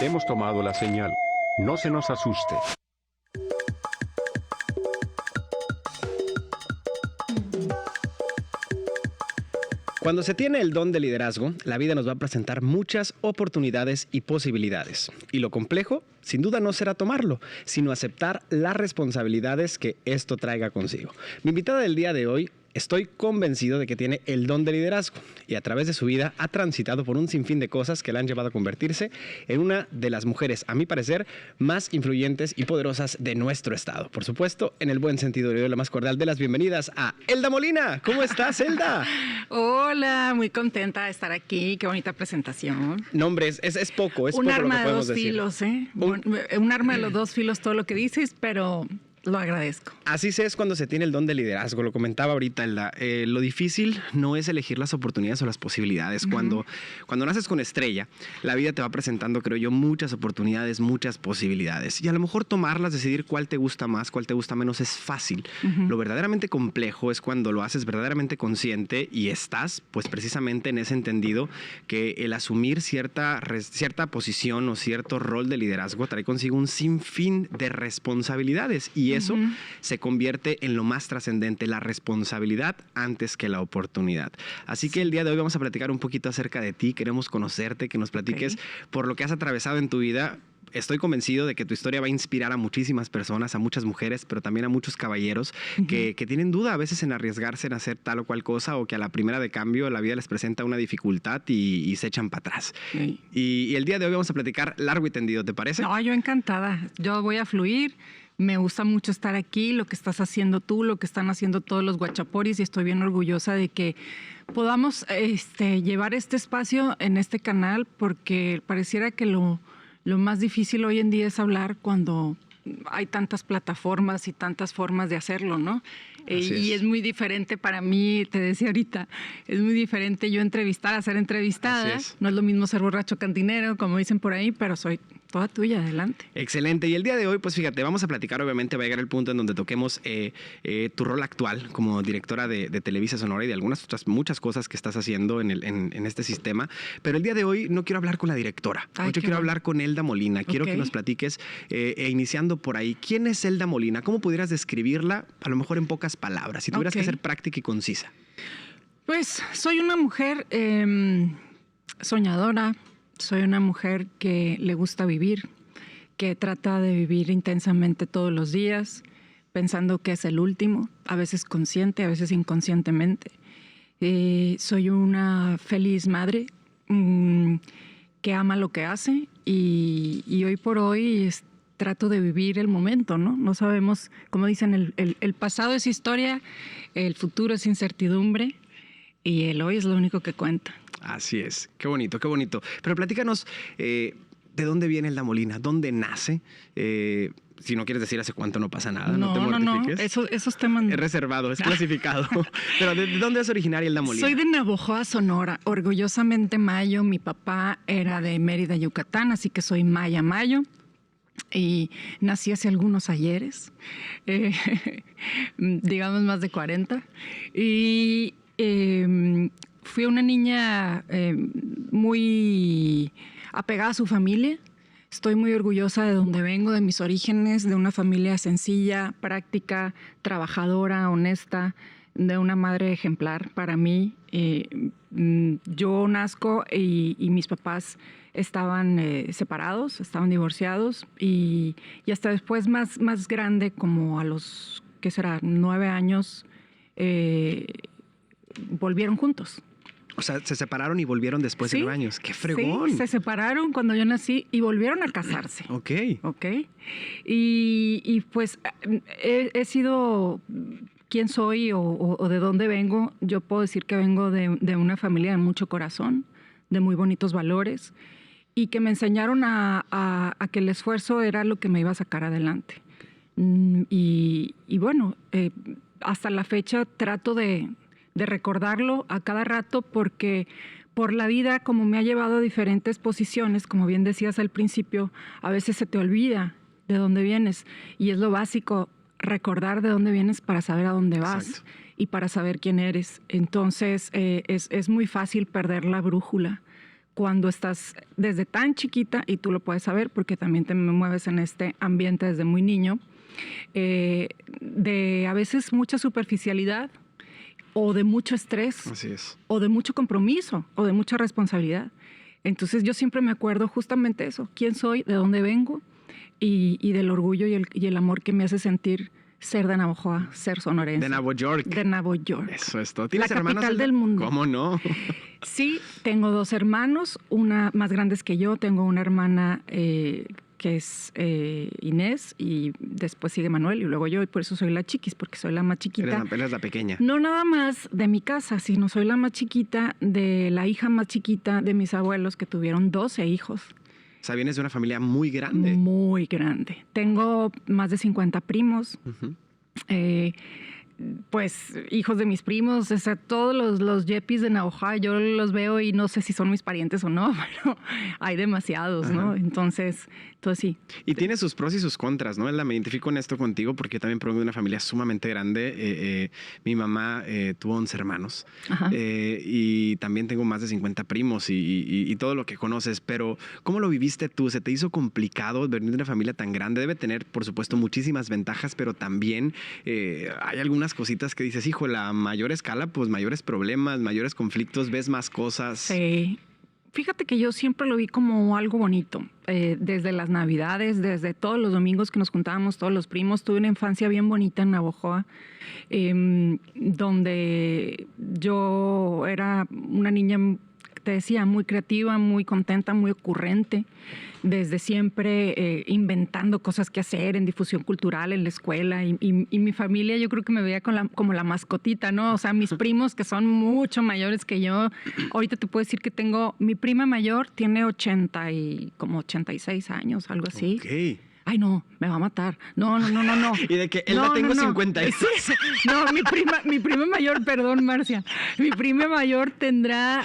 Hemos tomado la señal. No se nos asuste. Cuando se tiene el don de liderazgo, la vida nos va a presentar muchas oportunidades y posibilidades. Y lo complejo, sin duda, no será tomarlo, sino aceptar las responsabilidades que esto traiga consigo. Mi invitada del día de hoy, estoy convencido de que tiene el don de liderazgo y a través de su vida ha transitado por un sinfín de cosas que la han llevado a convertirse en una de las mujeres, a mi parecer, más influyentes y poderosas de nuestro estado. Por supuesto, en el buen sentido, le doy la más cordial de las bienvenidas a Elda Molina. ¿Cómo estás, Elda? Hola, muy contenta de estar aquí. Qué bonita presentación. No, hombre, es poco, es un poco arma lo que de podemos dos decir. filos, ¿eh? Un arma de los dos filos, todo lo que dices, pero lo agradezco. Así es cuando se tiene el don de liderazgo. Lo comentaba ahorita, Elda. Lo difícil no es elegir las oportunidades o las posibilidades. Cuando naces con estrella, la vida te va presentando, creo yo, muchas oportunidades, muchas posibilidades. Y a lo mejor tomarlas, decidir cuál te gusta más, cuál te gusta menos, es fácil. Lo verdaderamente complejo es cuando lo haces verdaderamente consciente y estás, pues precisamente en ese entendido que el asumir cierta posición o cierto rol de liderazgo trae consigo un sinfín de responsabilidades. Y eso se convierte en lo más trascendente, la responsabilidad antes que la oportunidad. Así que el día de hoy vamos a platicar un poquito acerca de ti. Queremos conocerte, que nos platiques por lo que has atravesado en tu vida. Estoy convencido de que tu historia va a inspirar a muchísimas personas, a muchas mujeres, pero también a muchos caballeros que tienen duda a veces en arriesgarse en hacer tal o cual cosa, o que a la primera de cambio la vida les presenta una dificultad y se echan para atrás. Y el día de hoy vamos a platicar largo y tendido, ¿te parece? No, yo encantada. Yo voy a fluir. Me gusta mucho estar aquí, lo que estás haciendo tú, lo que están haciendo todos los guachaporis, y estoy bien orgullosa de que podamos llevar este espacio en este canal, porque pareciera que lo más difícil hoy en día es hablar cuando hay tantas plataformas y tantas formas de hacerlo, ¿no? Y es muy diferente para mí, te decía ahorita, es muy diferente yo entrevistar a ser entrevistada. No es lo mismo ser borracho cantinero, como dicen por ahí, pero soy toda tuya, adelante. Excelente. Y el día de hoy, pues fíjate, vamos a platicar, obviamente va a llegar el punto en donde toquemos tu rol actual como directora de Televisa Sonora y de algunas otras muchas cosas que estás haciendo en este sistema. Pero el día de hoy no quiero hablar con la directora. Hoy yo quiero hablar con Elda Molina. Quiero que nos platiques, iniciando por ahí, ¿quién es Elda Molina? ¿Cómo pudieras describirla, a lo mejor en pocas palabras, si tuvieras que ser práctica y concisa? Pues soy una mujer soñadora. Soy una mujer que le gusta vivir, que trata de vivir intensamente todos los días, pensando que es el último, a veces consciente, a veces inconscientemente. Soy una feliz madre que ama lo que hace y hoy por hoy trato de vivir el momento, ¿no? No sabemos, como dicen, el pasado es historia, el futuro es incertidumbre y el hoy es lo único que cuenta. Así es. Qué bonito, qué bonito. Pero platícanos, ¿de dónde viene Elda Molina? ¿Dónde nace? Si no quieres decir hace cuánto, no pasa nada. No te mortifiques. No. Esos temas... Es reservado, es clasificado. Pero ¿de dónde es originaria Elda Molina? Soy de Navojoa, Sonora. Orgullosamente mayo. Mi papá era de Mérida, Yucatán, así que soy maya mayo. Y nací hace algunos ayeres, digamos más de 40. Y... fui una niña muy apegada a su familia. Estoy muy orgullosa de donde vengo, de mis orígenes, de una familia sencilla, práctica, trabajadora, honesta, de una madre ejemplar para mí. Yo nazco y mis papás estaban separados, estaban divorciados y hasta después más grande, como a los, ¿qué será?, 9 años, volvieron juntos. O sea, se separaron y volvieron después de 9 años. ¡Qué fregón! Sí, se separaron cuando yo nací y volvieron a casarse. Ok. Y pues he sido quién soy o de dónde vengo. Yo puedo decir que vengo de una familia de mucho corazón, de muy bonitos valores y que me enseñaron a que el esfuerzo era lo que me iba a sacar adelante. Y bueno, hasta la fecha trato de recordarlo a cada rato porque por la vida, como me ha llevado a diferentes posiciones, como bien decías al principio, a veces se te olvida de dónde vienes y es lo básico, recordar de dónde vienes para saber a dónde vas. Exacto. Y para saber quién eres. Entonces es muy fácil perder la brújula cuando estás desde tan chiquita, y tú lo puedes saber porque también te mueves en este ambiente desde muy niño, de a veces mucha superficialidad o de mucho estrés. Así es. O de mucho compromiso o de mucha responsabilidad. Entonces yo siempre me acuerdo justamente eso, quién soy, de dónde vengo y del orgullo y el amor que me hace sentir ser de Navojoa, ser sonorense. De Nueva York. De Nueva York. Eso es todo. La ¿Tienes hermanos? capital del mundo. ¿Cómo no? Sí, tengo 2 hermanos, una más grandes que yo. Tengo una hermana que es Inés y después sigue Manuel y luego yo, y por eso soy la chiquis, porque soy la más chiquita. Eres la pequeña. No nada más de mi casa, sino soy la más chiquita de la hija más chiquita de mis abuelos que tuvieron 12 hijos. O sea, vienes de una familia muy grande. Muy grande. Tengo más de 50 primos. Ujú. Pues hijos de mis primos, o sea, todos los yepis de Navojoa, yo los veo y no sé si son mis parientes o no, pero hay demasiados, ¿no? Ajá. Entonces sí. Y tiene sus pros y sus contras, ¿no? Me identifico en esto contigo porque yo también provengo de una familia sumamente grande. Mi mamá tuvo 11 hermanos. Ajá. Y también tengo más de 50 primos y todo lo que conoces. Pero, ¿cómo lo viviste tú? ¿Se te hizo complicado venir de una familia tan grande? Debe tener, por supuesto, muchísimas ventajas, pero también hay algunas cositas que dices, hijo, a mayor escala, pues mayores problemas, mayores conflictos, ves más cosas. Sí. Fíjate que yo siempre lo vi como algo bonito. Desde las Navidades, desde todos los domingos que nos juntábamos, todos los primos, tuve una infancia bien bonita en Navojoa, donde yo era una niña, te decía, muy creativa, muy contenta, muy ocurrente, desde siempre inventando cosas que hacer en difusión cultural, en la escuela, y mi familia yo creo que me veía como la mascotita, ¿no? O sea, mis primos que son mucho mayores que yo, ahorita te puedo decir que tengo, mi prima mayor tiene 86 años, algo así. Ok. Ay, no, me va a matar. No. Y de que él la tengo 50. Sí. No, mi prima mayor, perdón, Marcia. Mi prima mayor tendrá,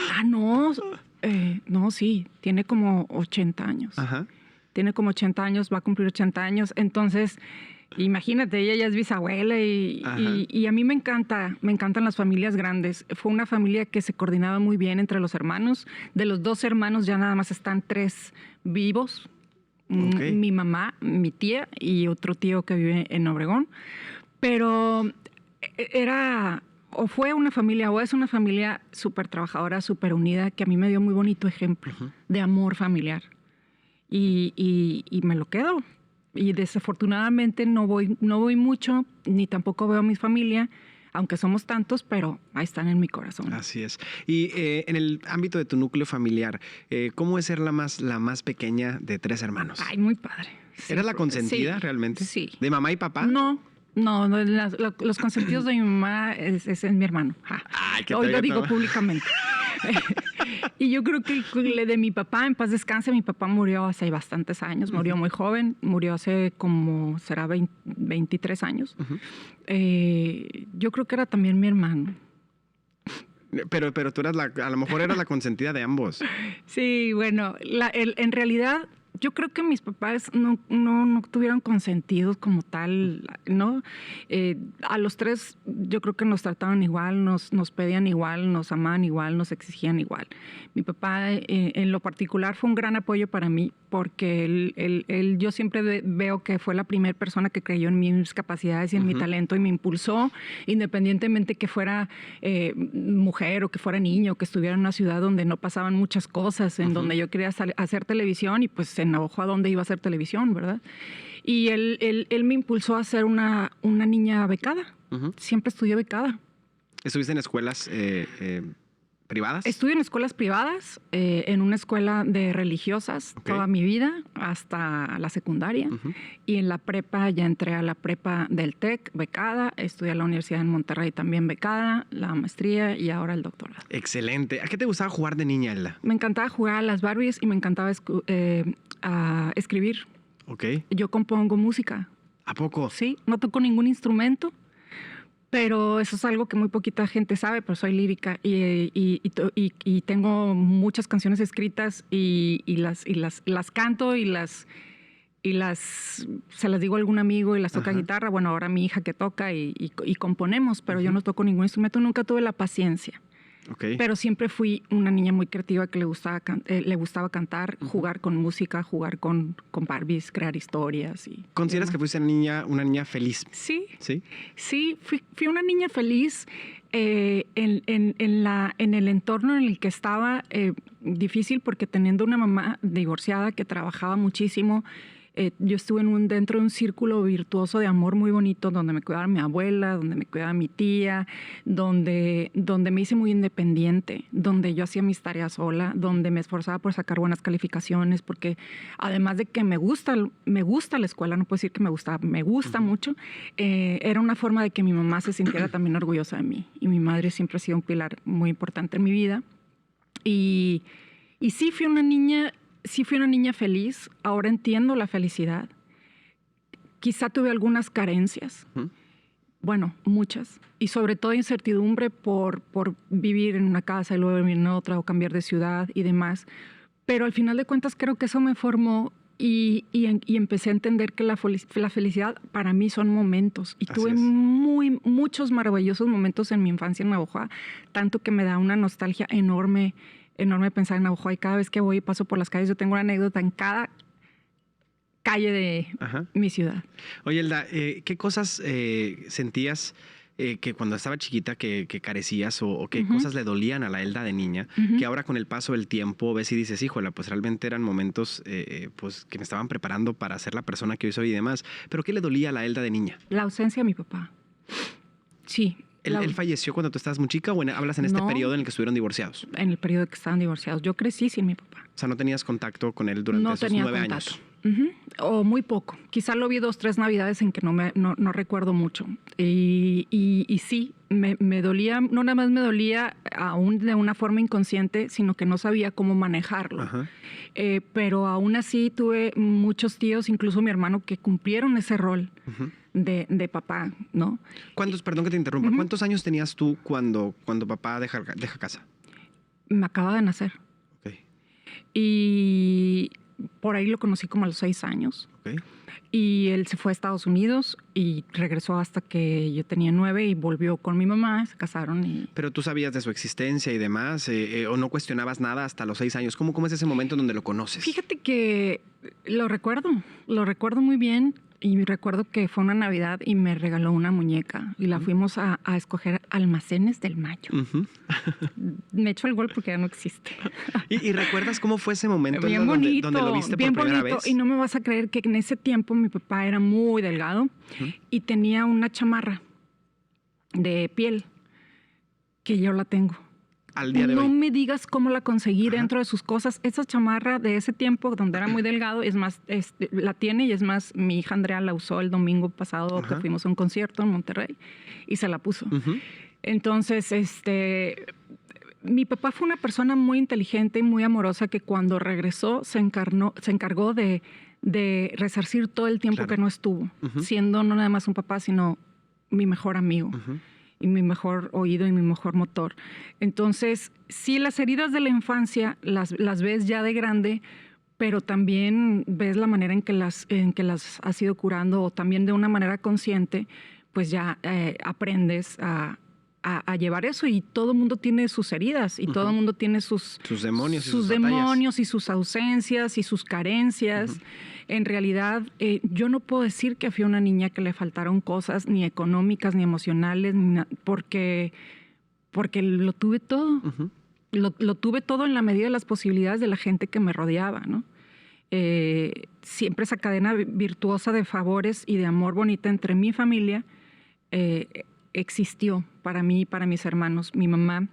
sí, tiene como 80 años. Ajá. Tiene como 80 años, va a cumplir 80 años. Entonces, imagínate, ella ya es bisabuela y a mí me encantan las familias grandes. Fue una familia que se coordinaba muy bien entre los hermanos. De los 2 hermanos ya nada más están 3 vivos. Okay. Mi mamá, mi tía y otro tío que vive en Obregón. Pero fue una familia o es una familia súper trabajadora, súper unida, que a mí me dio muy bonito ejemplo de amor familiar. Y me lo quedo. Y desafortunadamente no voy mucho, ni tampoco veo a mi familia, aunque somos tantos, pero ahí están en mi corazón. Así es. Y en el ámbito de tu núcleo familiar, ¿cómo es ser la más pequeña de 3 hermanos? Ay, muy padre. Sí. ¿Eras la consentida sí, realmente? Sí. ¿De mamá y papá? No, los consentidos de mi mamá es mi hermano. Ay, hoy lo digo públicamente. Y yo creo que el de mi papá, en paz descanse, mi papá murió hace bastantes años, murió muy joven, murió hace como, será 23 años. Yo creo que era también mi hermano. Pero tú eras a lo mejor eras la consentida de ambos. Sí, bueno, en realidad yo creo que mis papás no tuvieron consentidos como tal, ¿no? A los 3 yo creo que nos trataban igual, nos pedían igual, nos amaban igual, nos exigían igual. Mi papá en lo particular fue un gran apoyo para mí porque él yo siempre veo que fue la primera persona que creyó en mis capacidades y en mi talento y me impulsó, independientemente que fuera mujer o que fuera niño, que estuviera en una ciudad donde no pasaban muchas cosas, en donde yo quería hacer televisión y pues en Navojoa donde iba a hacer televisión, ¿verdad? Y él me impulsó a ser una niña becada. Siempre estudié becada. ¿Estuviste en escuelas privadas? Estudié en escuelas privadas, en una escuela de religiosas toda mi vida, hasta la secundaria. Y en la prepa ya entré a la prepa del TEC, becada. Estudié en la Universidad en Monterrey también becada, la maestría y ahora el doctorado. Excelente. ¿A qué te gustaba jugar de niña, Elda? Me encantaba jugar a las Barbies y me encantaba escribir. Ok. Yo compongo música. ¿A poco? Sí, no toco ningún instrumento, pero eso es algo que muy poquita gente sabe, pero soy lírica y tengo muchas canciones escritas y las canto se las digo a algún amigo y las toca guitarra. Bueno, ahora mi hija que toca y componemos, pero yo no toco ningún instrumento, nunca tuve la paciencia. Okay. Pero siempre fui una niña muy creativa que le gustaba cantar, jugar con música, jugar con Barbies, crear historias. ¿Consideras que fuiste una niña feliz? Sí. ¿Sí? Sí, fui una niña feliz en el entorno en el que estaba, difícil porque teniendo una mamá divorciada que trabajaba muchísimo. Yo estuve dentro de un círculo virtuoso de amor muy bonito, donde me cuidaba mi abuela, donde me cuidaba mi tía, donde me hice muy independiente, donde yo hacía mis tareas sola, donde me esforzaba por sacar buenas calificaciones, porque además de que me gusta la escuela, no puedo decir que me gusta mucho, era una forma de que mi mamá se sintiera también orgullosa de mí. Y mi madre siempre ha sido un pilar muy importante en mi vida. Y sí fui una niña feliz. Ahora entiendo la felicidad. Quizá tuve algunas carencias. Bueno, muchas. Y sobre todo incertidumbre por vivir en una casa y luego vivir en otra o cambiar de ciudad y demás. Pero al final de cuentas creo que eso me formó y empecé a entender que la felicidad para mí son momentos. Y tuve muchos maravillosos momentos en mi infancia en Navojoa, tanto que me da una nostalgia enorme pensar en Navojoa, y cada vez que voy y paso por las calles, yo tengo una anécdota en cada calle de mi ciudad. Oye, Elda, ¿qué cosas sentías que cuando estaba chiquita que carecías o qué cosas le dolían a la Elda de niña, que ahora con el paso del tiempo ves y dices, híjole, pues realmente eran momentos pues, que me estaban preparando para ser la persona que hoy soy y demás? ¿Pero qué le dolía a la Elda de niña? La ausencia de mi papá. Sí. ¿Él falleció cuando tú estabas muy chica o hablas en este periodo en el que estuvieron divorciados? En el periodo que estaban divorciados. Yo crecí sin mi papá. O sea, ¿no tenías contacto con él durante esos 9 años? O muy poco. Quizá lo vi 2, 3 navidades en que no recuerdo mucho. Y sí, me dolía, no nada más me dolía aún de una forma inconsciente, sino que no sabía cómo manejarlo. Pero aún así tuve muchos tíos, incluso mi hermano, que cumplieron ese rol de papá, ¿no? Perdón que te interrumpa, ¿cuántos años tenías tú cuando papá deja casa? Me acaba de nacer. Okay. Y por ahí lo conocí como a los 6 años. Okay. Y él se fue a Estados Unidos y regresó hasta que yo tenía 9 y volvió con mi mamá, se casaron. ¿Pero tú sabías de su existencia y demás? ¿O no cuestionabas nada hasta los 6 años? ¿Cómo es ese momento en donde lo conoces? Fíjate que lo recuerdo muy bien. Y recuerdo que fue una Navidad y me regaló una muñeca y la fuimos a escoger Almacenes del Mayo. Me echo el gol porque ya no existe. ¿Y recuerdas cómo fue ese momento bien bonito, donde lo viste por primera vez? Y no me vas a creer que en ese tiempo mi papá era muy delgado y tenía una chamarra de piel que yo la tengo. Al día de hoy. No hoy. me digas cómo la conseguí dentro de sus cosas. Esa chamarra de ese tiempo, donde era muy delgado, es más, la tiene y es más, mi hija Andrea la usó el domingo pasado que fuimos a un concierto en Monterrey y se la puso. Entonces, mi papá fue una persona muy inteligente y muy amorosa que cuando regresó se encargó de resarcir todo el tiempo que no estuvo, siendo no nada más un papá, sino mi mejor amigo. Y mi mejor oído y mi mejor motor. Entonces, sí, las heridas de la infancia las ves ya de grande, pero también ves la manera en que las has ido curando, o también de una manera consciente, pues ya aprendes a llevar eso, y todo el mundo tiene sus heridas y todo el mundo tiene sus demonios y sus ausencias y sus carencias. En realidad, yo no puedo decir que fui una niña que le faltaron cosas, ni económicas, ni emocionales, porque lo tuve todo. Lo tuve todo en la medida de las posibilidades de la gente que me rodeaba, ¿no? Siempre esa cadena virtuosa de favores y de amor bonita entre mi familia existió para mí y para mis hermanos. Mi mamá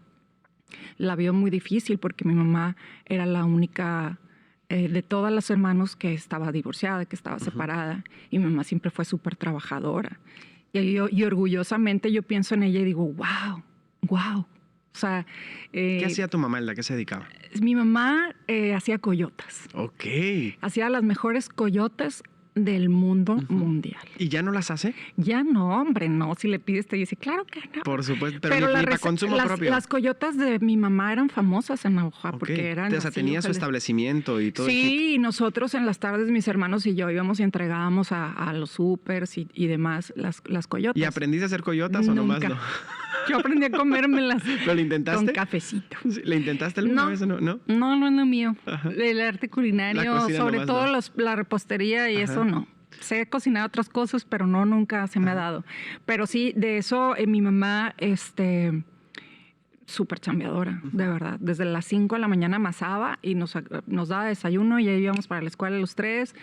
la vio muy difícil porque mi mamá era la única de todas las hermanos que estaba divorciada, que estaba separada, y mi mamá siempre fue súper trabajadora. Y orgullosamente yo pienso en ella y digo, wow. O sea, ¿qué hacía tu mamá, Elda? ¿Qué se dedicaba? Mi mamá hacía coyotas. Ok. Hacía las mejores coyotas del mundo mundial. ¿Y ya no las hace? Ya no, hombre, no. Si le pides, te dice, claro que no. Por supuesto, pero ni para consumo propio. Las coyotas de mi mamá eran famosas en Navojoa porque eran. O sea, tenía su establecimiento y todo. Sí, y nosotros en las tardes, mis hermanos y yo íbamos y entregábamos a los supers y demás las coyotas. ¿Y aprendiste a hacer coyotas o nomás no? Yo aprendí a comérmelas. ¿Pero lo intentaste? Con cafecito. ¿Le intentaste alguna vez o no? No, no es lo mío. Ajá. El arte culinario, sobre todo la repostería y eso no. Sé cocinar otras cosas, pero nunca se me ha dado. Pero sí, de eso mi mamá, súper chambeadora, de verdad. Desde las 5 de la mañana amasaba y nos daba desayuno y ahí íbamos para la escuela los 3.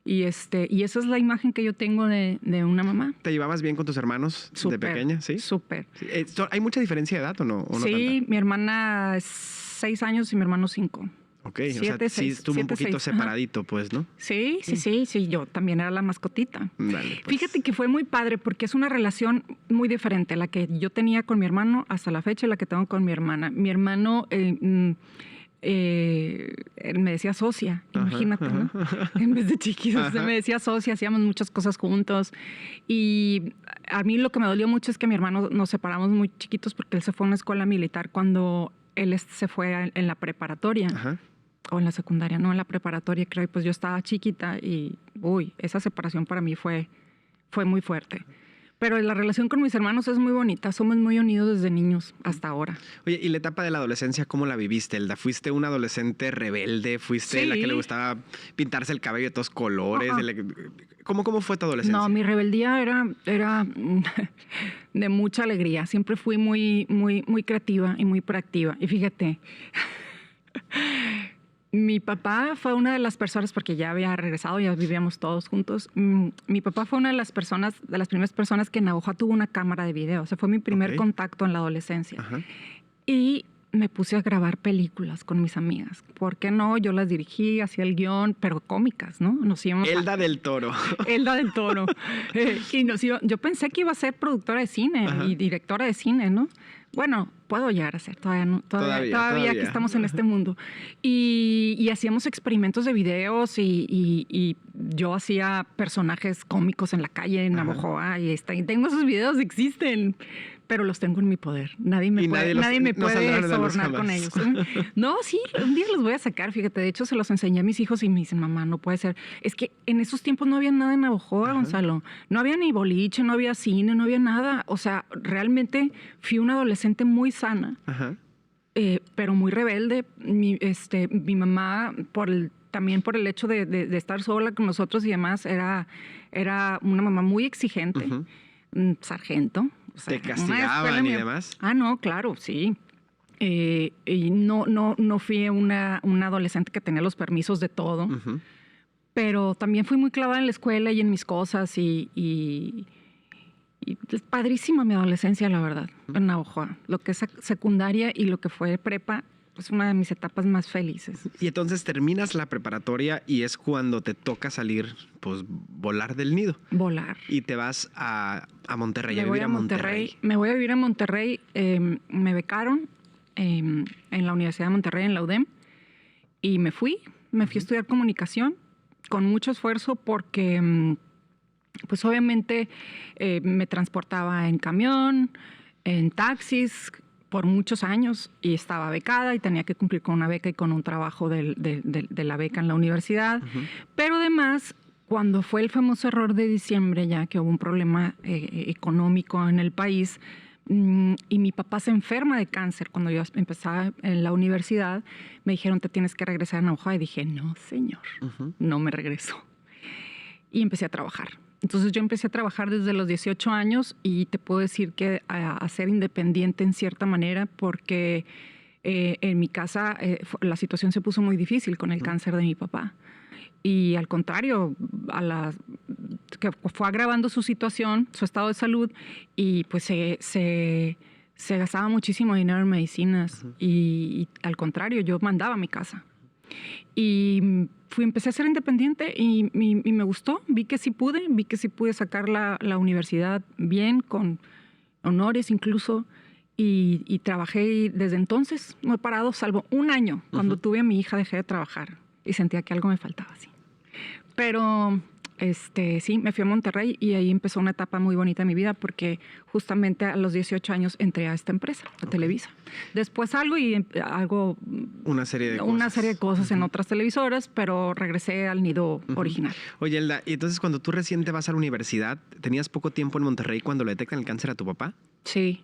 Y esa es la imagen que yo tengo de una mamá. ¿Te llevabas bien con tus hermanos de pequeña? Sí. Súper. ¿Hay mucha diferencia de edad o no? Sí, tanta? Mi hermana es 6 años y mi hermano 5. Ok, 7, sí estuvo un poquito 6. Separadito, pues, ¿no? Sí, yo también era la mascotita. Dale, pues. Fíjate que fue muy padre porque es una relación muy diferente, la que yo tenía con mi hermano hasta la fecha y la que tengo con mi hermana. Mi hermano él me decía socia, imagínate, ¿no? En vez de chiquitos, me decía socia, hacíamos muchas cosas juntos. Y a mí lo que me dolió mucho es que mi hermano nos separamos muy chiquitos porque él se fue a una escuela militar cuando él se fue en la preparatoria. Ajá. O en la secundaria, no, en la preparatoria, creo. Y pues yo estaba chiquita y, esa separación para mí fue muy fuerte. Pero la relación con mis hermanos es muy bonita. Somos muy unidos desde niños hasta ahora. Oye, ¿y la etapa de la adolescencia cómo la viviste, Elda? ¿Fuiste una adolescente rebelde? ¿Fuiste la que le gustaba pintarse el cabello de todos colores? ¿Cómo fue tu adolescencia? No, mi rebeldía era de mucha alegría. Siempre fui muy, muy, muy creativa y muy proactiva. Y fíjate... Mi papá fue una de las personas, porque ya había regresado, ya vivíamos todos juntos. Mi papá fue una de las primeras personas que en Navojoa tuvo una cámara de video. O sea, fue mi primer contacto en la adolescencia. Ajá. Y me puse a grabar películas con mis amigas. ¿Por qué no? Yo las dirigí, hacía el guión, pero cómicas, ¿no? Nos íbamos Elda del Toro. Elda del Toro. Y yo pensé que iba a ser productora de cine y directora de cine, ¿no? Bueno, puedo llegar a ser, todavía no, todavía que estamos en este mundo. Y hacíamos experimentos de videos y yo hacía personajes cómicos en la calle en Navojoa y tengo esos videos, existen, pero los tengo en mi poder. Nadie me puede sobornar con ellos. No, sí, un día los voy a sacar, fíjate. De hecho, se los enseñé a mis hijos y me dicen, mamá, no puede ser. Es que en esos tiempos no había nada en Navojoa, Gonzalo. No había ni boliche, no había cine, no había nada. O sea, realmente fui una adolescente muy sana, pero muy rebelde. Mi mamá, también por el hecho de estar sola con nosotros y demás, era una mamá muy exigente, sargento. O sea, ¿te castigaban y demás? No, claro, sí. Y no fui una adolescente que tenía los permisos de todo, pero también fui muy clavada en la escuela y en mis cosas y es padrísima mi adolescencia, la verdad, en Navojoa. Lo que es secundaria y lo que fue prepa, es una de mis etapas más felices. Y entonces terminas la preparatoria y es cuando te toca salir, pues, volar del nido. Volar. Y te vas a Monterrey, a vivir a Monterrey. Me voy a vivir a Monterrey. Me becaron en la Universidad de Monterrey, en la UDEM, y me fui a estudiar comunicación con mucho esfuerzo porque, pues, obviamente me transportaba en camión, en taxis, por muchos años y estaba becada y tenía que cumplir con una beca y con un trabajo de la beca en la universidad. Pero además, cuando fue el famoso error de diciembre, ya que hubo un problema económico en el país y mi papá se enferma de cáncer cuando yo empezaba en la universidad, me dijeron, te tienes que regresar a Navojoa. Y dije, no, señor, no me regreso. Y empecé a trabajar. Entonces yo empecé a trabajar desde los 18 años y te puedo decir que a ser independiente en cierta manera porque en mi casa la situación se puso muy difícil con el cáncer de mi papá. Y al contrario, que fue agravando su situación, su estado de salud y pues se gastaba muchísimo dinero en medicinas y al contrario, yo mandaba a mi casa. Y empecé a ser independiente y me gustó, vi que sí pude sacar la universidad bien, con honores incluso, y trabajé y desde entonces no he parado, salvo un año. Cuando tuve a mi hija dejé de trabajar y sentía que algo me faltaba así. Pero Sí, me fui a Monterrey y ahí empezó una etapa muy bonita en mi vida porque justamente a los 18 años entré a esta empresa, a Televisa. Después salgo y hago una serie de cosas en otras televisoras, pero regresé al nido original. Oye, Elda, y entonces cuando tú recién te vas a la universidad, ¿tenías poco tiempo en Monterrey cuando le detectan el cáncer a tu papá? Sí.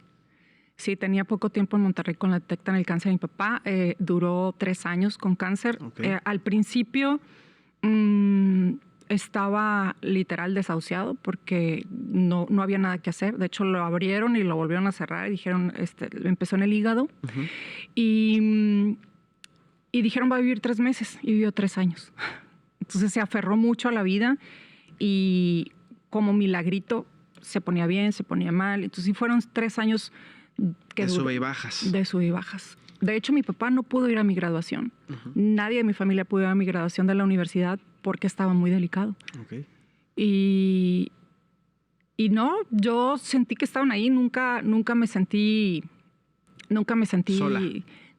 Sí, tenía poco tiempo en Monterrey cuando detectan el cáncer a mi papá. Duró 3 años con cáncer. Okay. Al principio estaba literal desahuciado porque no había nada que hacer. De hecho, lo abrieron y lo volvieron a cerrar y dijeron, empezó en el hígado. Y dijeron, va a vivir 3 meses. Y vivió 3 años. Entonces se aferró mucho a la vida y como milagrito se ponía bien, se ponía mal. Entonces sí fueron 3 años de sube y bajas. De sube y bajas. De hecho, mi papá no pudo ir a mi graduación. Nadie de mi familia pudo ir a mi graduación de la universidad porque estaba muy delicado. Okay. Y no, yo sentí que estaban ahí. Nunca me sentí sola.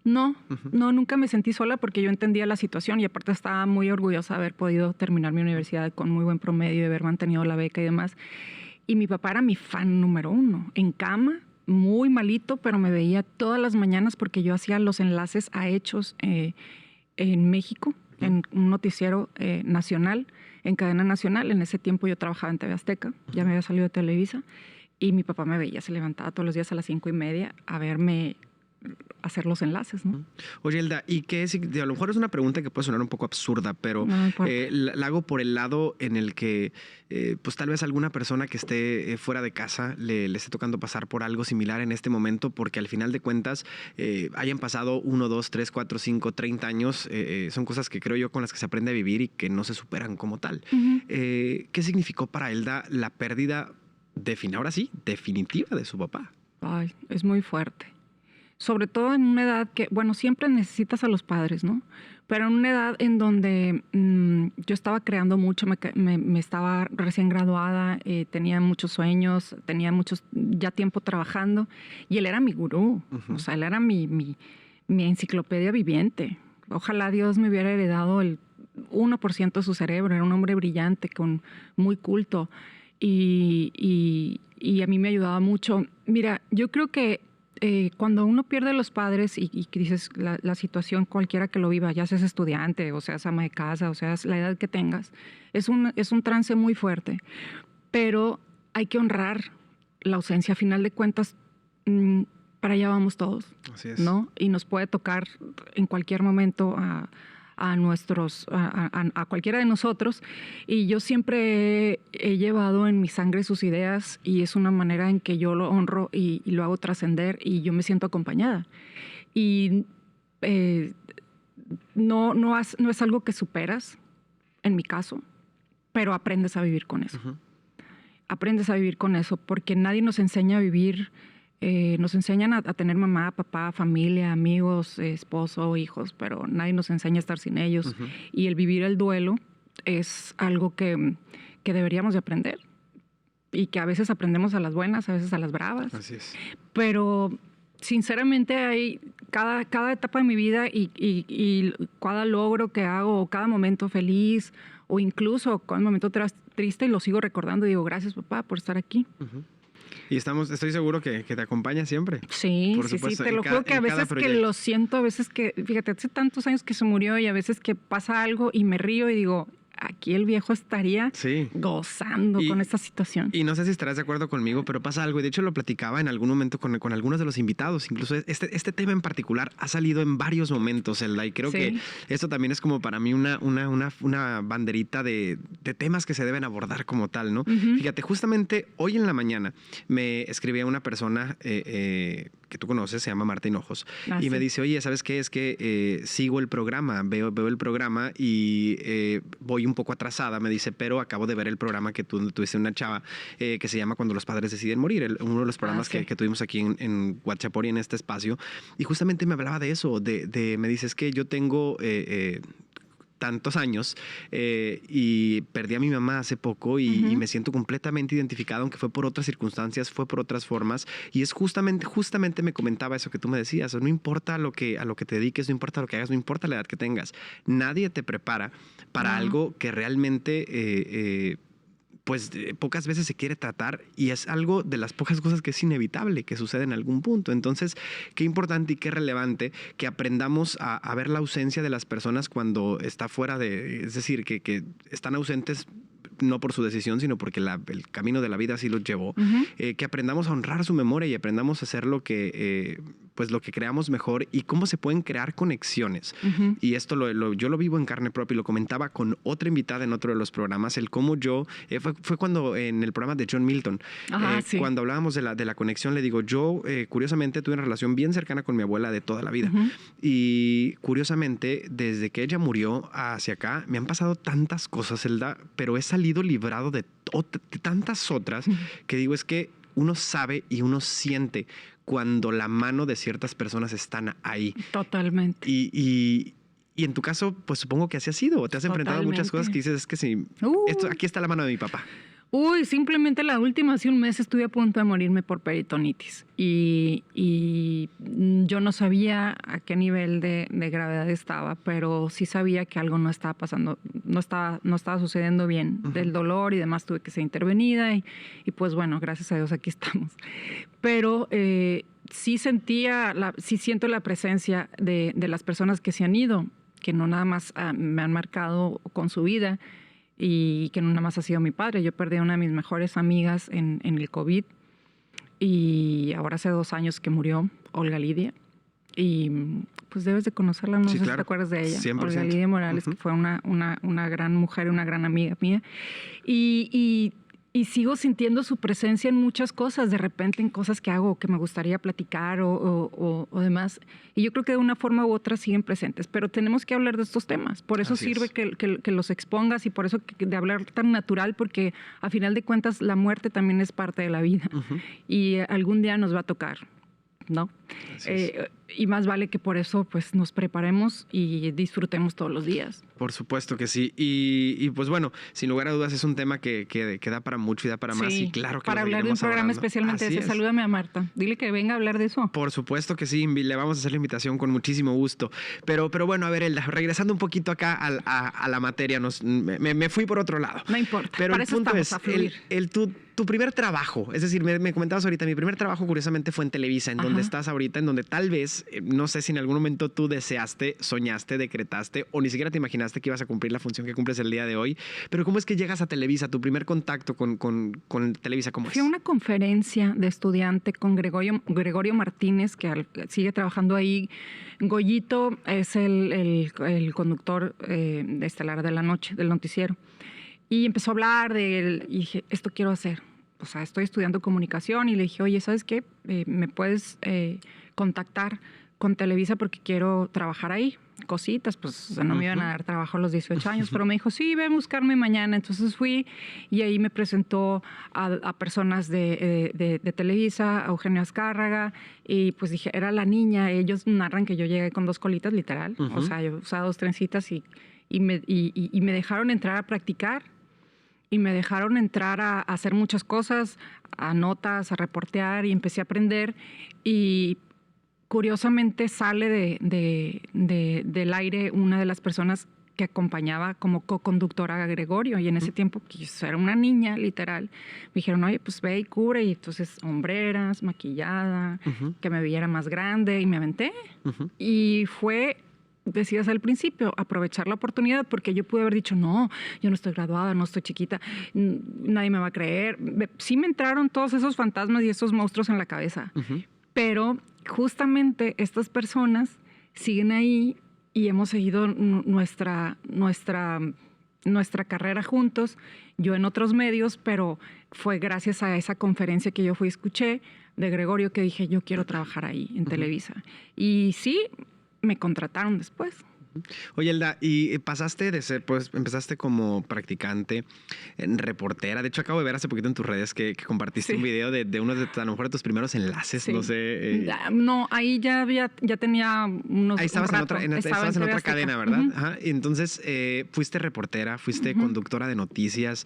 No, nunca me sentí sola porque yo entendía la situación y aparte estaba muy orgullosa de haber podido terminar mi universidad con muy buen promedio, de haber mantenido la beca y demás. Y mi papá era mi fan número 1. En cama, muy malito, pero me veía todas las mañanas porque yo hacía los enlaces a hechos en México, en un noticiero nacional, en cadena nacional. En ese tiempo yo trabajaba en TV Azteca, ya me había salido de Televisa, y mi papá me veía, se levantaba todos los días a las 5:30 a verme hacer los enlaces, ¿no? Oye, Elda, ¿y qué es? A lo mejor es una pregunta que puede sonar un poco absurda, pero No la hago por el lado en el que pues tal vez alguna persona que esté fuera de casa le esté tocando pasar por algo similar en este momento, porque al final de cuentas hayan pasado 1, 2, 3, 4, 5, 30 años, son cosas que creo yo con las que se aprende a vivir y que no se superan como tal. ¿Qué significó para Elda la pérdida ahora sí, definitiva de su papá? Ay, es muy fuerte. Sobre todo en una edad que, bueno, siempre necesitas a los padres, ¿no? Pero en una edad en donde yo estaba creando mucho, me estaba recién graduada, tenía muchos sueños, tenía ya tiempo trabajando, y él era mi gurú, o sea, él era mi enciclopedia viviente. Ojalá Dios me hubiera heredado el 1% de su cerebro, era un hombre brillante, muy culto, y a mí me ayudaba mucho. Mira, yo creo que cuando uno pierde a los padres y que dices la situación cualquiera que lo viva, ya seas estudiante o seas ama de casa o seas la edad que tengas, es un trance muy fuerte, pero hay que honrar la ausencia. A final de cuentas, para allá vamos todos. Así es. ¿No? Y nos puede tocar en cualquier momento a cualquiera de nosotros, y yo siempre he llevado en mi sangre sus ideas y es una manera en que yo lo honro y lo hago trascender y yo me siento acompañada. Y no es algo que superas, en mi caso, pero aprendes a vivir con eso. Aprendes a vivir con eso porque nadie nos enseña a vivir. Nos enseñan a tener mamá, papá, familia, amigos, esposo, hijos, pero nadie nos enseña a estar sin ellos. Y el vivir el duelo es algo que deberíamos de aprender y que a veces aprendemos a las buenas, a veces a las bravas. Así es. Pero sinceramente hay cada etapa de mi vida y cada logro que hago, o cada momento feliz, o incluso cada momento triste, y lo sigo recordando y digo, gracias papá por estar aquí. Y estoy seguro que te acompaña siempre. Sí, por supuesto, te lo juro que a veces que lo siento, a veces que, fíjate, hace tantos años que se murió y a veces que pasa algo y me río y digo, aquí el viejo estaría gozando con esta situación. Y no sé si estarás de acuerdo conmigo, pero pasa algo. Y de hecho lo platicaba en algún momento con algunos de los invitados. Incluso este tema en particular ha salido en varios momentos, Elda. Y creo que esto también es como para mí una banderita de temas que se deben abordar como tal, ¿no? Fíjate, justamente hoy en la mañana me escribía una persona que tú conoces, se llama Marta Hinojos, y me dice, oye, ¿sabes qué? Es que sigo el programa, veo el programa y voy un poco atrasada, me dice, pero acabo de ver el programa que tú tuviste una chava que se llama Cuando los padres deciden morir, uno de los programas que tuvimos aquí en Guachapori, en este espacio, y justamente me hablaba de eso, me dice, es que yo tengo tantos años y perdí a mi mamá hace poco y me siento completamente identificado, aunque fue por otras circunstancias, fue por otras formas, y es justamente me comentaba eso que tú me decías, no importa a lo que te dediques, no importa lo que hagas, no importa la edad que tengas, nadie te prepara para algo que realmente pues pocas veces se quiere tratar y es algo de las pocas cosas que es inevitable que suceda en algún punto. Entonces, qué importante y qué relevante que aprendamos a ver la ausencia de las personas cuando está fuera de, es decir, que están ausentes no por su decisión, sino porque el camino de la vida así los llevó. Que aprendamos a honrar su memoria y aprendamos a hacer lo que creamos mejor y cómo se pueden crear conexiones. Y esto yo lo vivo en carne propia y lo comentaba con otra invitada en otro de los programas, el cómo yo, fue cuando en el programa de John Milton, Sí. cuando hablábamos de la conexión, le digo, yo curiosamente tuve una relación bien cercana con mi abuela de toda la vida. Y curiosamente, desde que ella murió hacia acá, me han pasado tantas cosas, Elda, pero he salido librado de tantas otras que digo, es que uno sabe y uno siente cuando la mano de ciertas personas están ahí. Totalmente. Y en tu caso, pues supongo que así ha sido. Te has enfrentado a muchas cosas que dices, es que sí, aquí está la mano de mi papá. Simplemente la última, hace un mes estuve a punto de morirme por peritonitis y yo no sabía a qué nivel de gravedad estaba, pero sí sabía que algo no estaba pasando, no estaba sucediendo bien. Del dolor y demás tuve que ser intervenida y pues bueno, gracias a Dios aquí estamos. Pero sí siento la presencia de las personas que se han ido, que no nada más me han marcado con su vida, y que no nada más ha sido mi padre. Yo perdí a una de mis mejores amigas en el COVID y ahora hace 2 años que murió, Olga Lidia. Y pues debes de conocerla, no sé si te acuerdas de ella. 100%. Olga Lidia Morales, que fue una gran mujer, una gran amiga mía. Y sigo sintiendo su presencia en muchas cosas, de repente en cosas que hago que me gustaría platicar o demás. Y yo creo que de una forma u otra siguen presentes, pero tenemos que hablar de estos temas. Por eso sirve que los expongas y por eso de hablar tan natural, porque a final de cuentas la muerte también es parte de la vida y algún día nos va a tocar, ¿no? Y más vale que por eso pues nos preparemos y disfrutemos todos los días. Por supuesto que sí. Y pues bueno, sin lugar a dudas es un tema que da para mucho y da para más. Y claro que para hablar de un programa especialmente de ese. Salúdame a Marta. Dile que venga a hablar de eso. Por supuesto que sí. Le vamos a hacer la invitación con muchísimo gusto. Pero bueno, a ver, Elda, regresando un poquito acá a la materia, me fui por otro lado. No importa. Pero para el eso punto estamos, es, a fluir. tu primer trabajo, es decir, me comentabas ahorita, mi primer trabajo curiosamente fue en Televisa, en donde estás ahorita, en donde tal vez, no sé si en algún momento tú deseaste, soñaste, decretaste o ni siquiera te imaginaste que ibas a cumplir la función que cumples el día de hoy, pero ¿cómo es que llegas a Televisa? Tu primer contacto con Televisa, ¿cómo es? Fui a una conferencia de estudiante con Gregorio Martínez, que sigue trabajando ahí. Goyito es el conductor de Estelar de la Noche, del noticiero. Y empezó a hablar y dije, esto quiero hacer. O sea, estoy estudiando comunicación y le dije, oye, ¿sabes qué? ¿Me puedes contactar con Televisa porque quiero trabajar ahí? Cositas, pues no me iban a dar trabajo a los 18 años, pero me dijo, sí, ven a buscarme mañana. Entonces fui y ahí me presentó a personas de Televisa, a Eugenio Azcárraga, y pues dije, era la niña. Ellos narran que yo llegué con 2 colitas, literal. O sea, yo usaba 2 trencitas y me dejaron entrar a practicar. Y me dejaron entrar a hacer muchas cosas, a notas, a reportear, y empecé a aprender. Y curiosamente sale del aire una de las personas que acompañaba como co-conductora a Gregorio. Y en ese tiempo, pues, era una niña, literal. Me dijeron, oye, pues ve y cubre. Y entonces, hombreras, maquillada, que me viera más grande. Y me aventé. Y fue... Decías al principio, aprovechar la oportunidad, porque yo pude haber dicho, no, yo no estoy graduada, no estoy chiquita, nadie me va a creer. Sí me entraron todos esos fantasmas y esos monstruos en la cabeza, pero justamente estas personas siguen ahí y hemos seguido nuestra carrera juntos, yo en otros medios, pero fue gracias a esa conferencia que yo fui y escuché de Gregorio que dije, yo quiero trabajar ahí en Televisa. Y sí, me contrataron después. Oye, Elda, y pasaste de ser, pues empezaste como practicante, reportera. De hecho, acabo de ver hace poquito en tus redes que compartiste un video de uno de a lo mejor de tus primeros enlaces, no sé. No, ahí ya tenía unos. Ahí estabas en otra cadena, ¿verdad? Ajá. Y entonces fuiste reportera, fuiste conductora de noticias.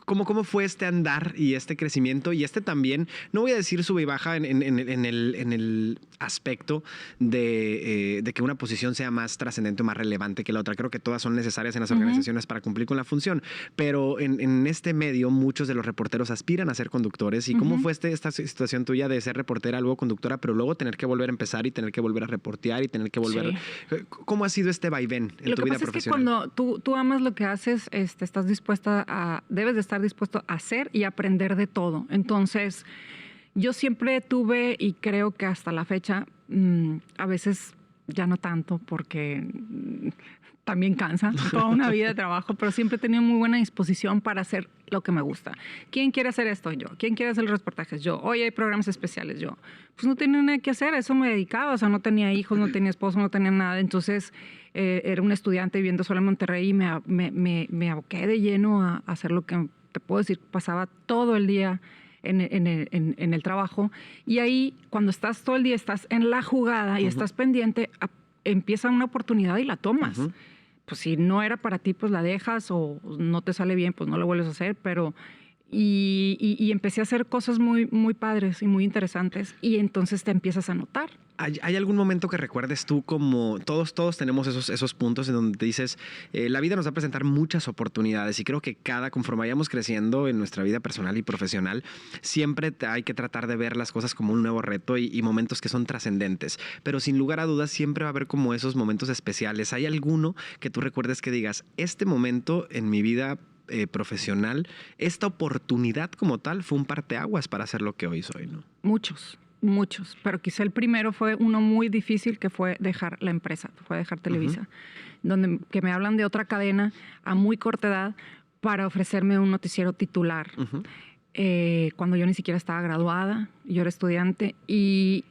¿Cómo fue este andar y este crecimiento y este también, no voy a decir sube y baja en el aspecto de que una posición sea más trascendente o más relevante que la otra? Creo que todas son necesarias en las organizaciones para cumplir con la función, pero en este medio muchos de los reporteros aspiran a ser conductores. ¿Y cómo fue esta situación tuya de ser reportera, luego conductora, pero luego tener que volver a empezar y tener que volver a reportear y tener que volver? Sí. ¿Cómo ha sido este vaivén en tu vida profesional? Lo que pasa es que cuando tú amas lo que haces, estás dispuesta debes de estar dispuesto a hacer y aprender de todo. Entonces, yo siempre tuve, y creo que hasta la fecha, a veces ya no tanto, porque también cansa toda una vida de trabajo, pero siempre he tenido muy buena disposición para hacer lo que me gusta. ¿Quién quiere hacer esto? Yo. ¿Quién quiere hacer los reportajes? Yo. Hoy hay programas especiales. Yo. Pues no tenía nada que hacer, a eso me dedicaba. O sea, no tenía hijos, no tenía esposo, no tenía nada. Entonces, era un estudiante viviendo solo en Monterrey y me aboqué de lleno a hacer lo que, te puedo decir, pasaba todo el día en el trabajo. Y ahí, cuando estás todo el día, estás en la jugada y estás pendiente, empieza una oportunidad y la tomas. Pues si no era para ti, pues la dejas, o no te sale bien, pues no lo vuelves a hacer, pero... Y empecé a hacer cosas muy, muy padres y muy interesantes, y entonces te empiezas a notar. ¿Hay algún momento que recuerdes tú, como todos tenemos esos puntos en donde te dices, la vida nos va a presentar muchas oportunidades, y creo que conforme vayamos creciendo en nuestra vida personal y profesional, siempre hay que tratar de ver las cosas como un nuevo reto y momentos que son trascendentes, pero sin lugar a dudas siempre va a haber como esos momentos especiales? ¿Hay alguno que tú recuerdes que digas, este momento en mi vida profesional, esta oportunidad como tal fue un parteaguas para hacer lo que hoy soy, ¿no? Muchos, pero quizá el primero fue uno muy difícil, que fue dejar la empresa, fue dejar Televisa, que me hablan de otra cadena a muy corta edad para ofrecerme un noticiero titular, cuando yo ni siquiera estaba graduada, yo era estudiante y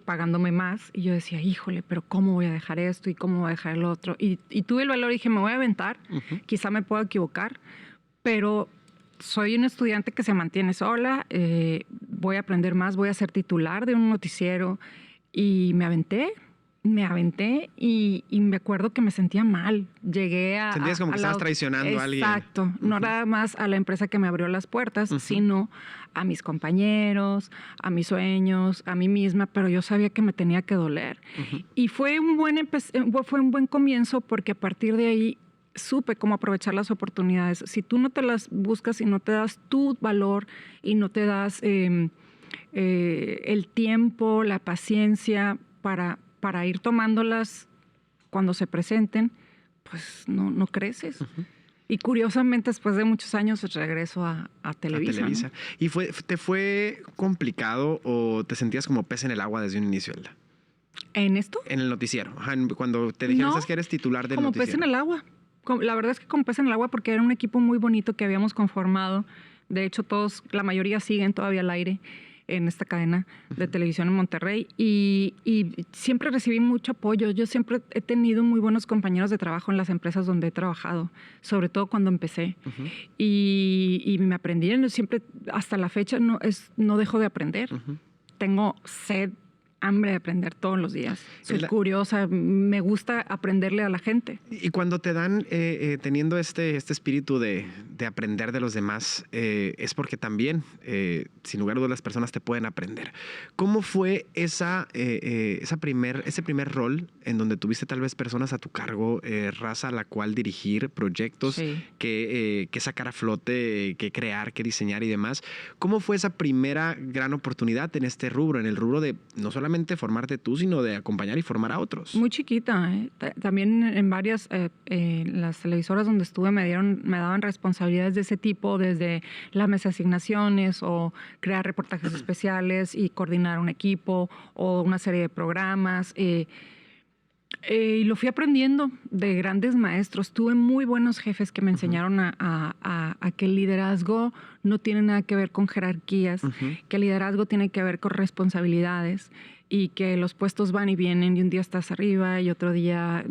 pagándome más, y yo decía, híjole, pero ¿cómo voy a dejar esto y cómo voy a dejar el otro? Y tuve el valor y dije, me voy a aventar, quizá me puedo equivocar, pero soy un estudiante que se mantiene sola, voy a aprender más, voy a ser titular de un noticiero, y me aventé y me acuerdo que me sentía mal. Llegué a... Sentías como que estabas traicionando a alguien. Exacto. No nada más a la empresa que me abrió las puertas, sino a mis compañeros, a mis sueños, a mí misma, pero yo sabía que me tenía que doler. Y fue un buen comienzo, porque a partir de ahí supe cómo aprovechar las oportunidades. Si tú no te las buscas y no te das tu valor y no te das el tiempo, la paciencia para ir tomándolas cuando se presenten, pues no creces. Y curiosamente, después de muchos años, regreso a Televisa. ¿No? ¿Y te fue complicado o te sentías como pez en el agua desde un inicio, Elda? ¿En esto? En el noticiero. Cuando te dijeron que eres titular del noticiero. Como pez en el agua. La verdad es que como pez en el agua, porque era un equipo muy bonito que habíamos conformado. De hecho, la mayoría siguen todavía al aire en esta cadena de televisión en Monterrey, y siempre recibí mucho apoyo. Yo siempre he tenido muy buenos compañeros de trabajo en las empresas donde he trabajado, sobre todo cuando empecé. Y me aprendieron. Siempre, hasta la fecha, no dejo de aprender. Tengo hambre de aprender todos los días. Soy curiosa, me gusta aprenderle a la gente. Y cuando te dan, teniendo este espíritu de aprender de los demás, es porque también, sin lugar a dudas, las personas te pueden aprender. ¿Cómo fue ese primer rol en donde tuviste tal vez personas a tu cargo, raza a la cual dirigir, proyectos que sacar a flote, que crear, que diseñar y demás? ¿Cómo fue esa primera gran oportunidad en este rubro, en el rubro de no solamente formarte tú, sino de acompañar y formar a otros? Muy chiquita. También en varias las televisoras donde estuve me daban responsabilidades de ese tipo, desde las mesas de asignaciones, o crear reportajes especiales y coordinar un equipo, o una serie de programas. Y lo fui aprendiendo de grandes maestros. Tuve muy buenos jefes que me enseñaron a que el liderazgo no tiene nada que ver con jerarquías, que el liderazgo tiene que ver con responsabilidades. y que los puestos van y vienen y un día estás arriba y otro día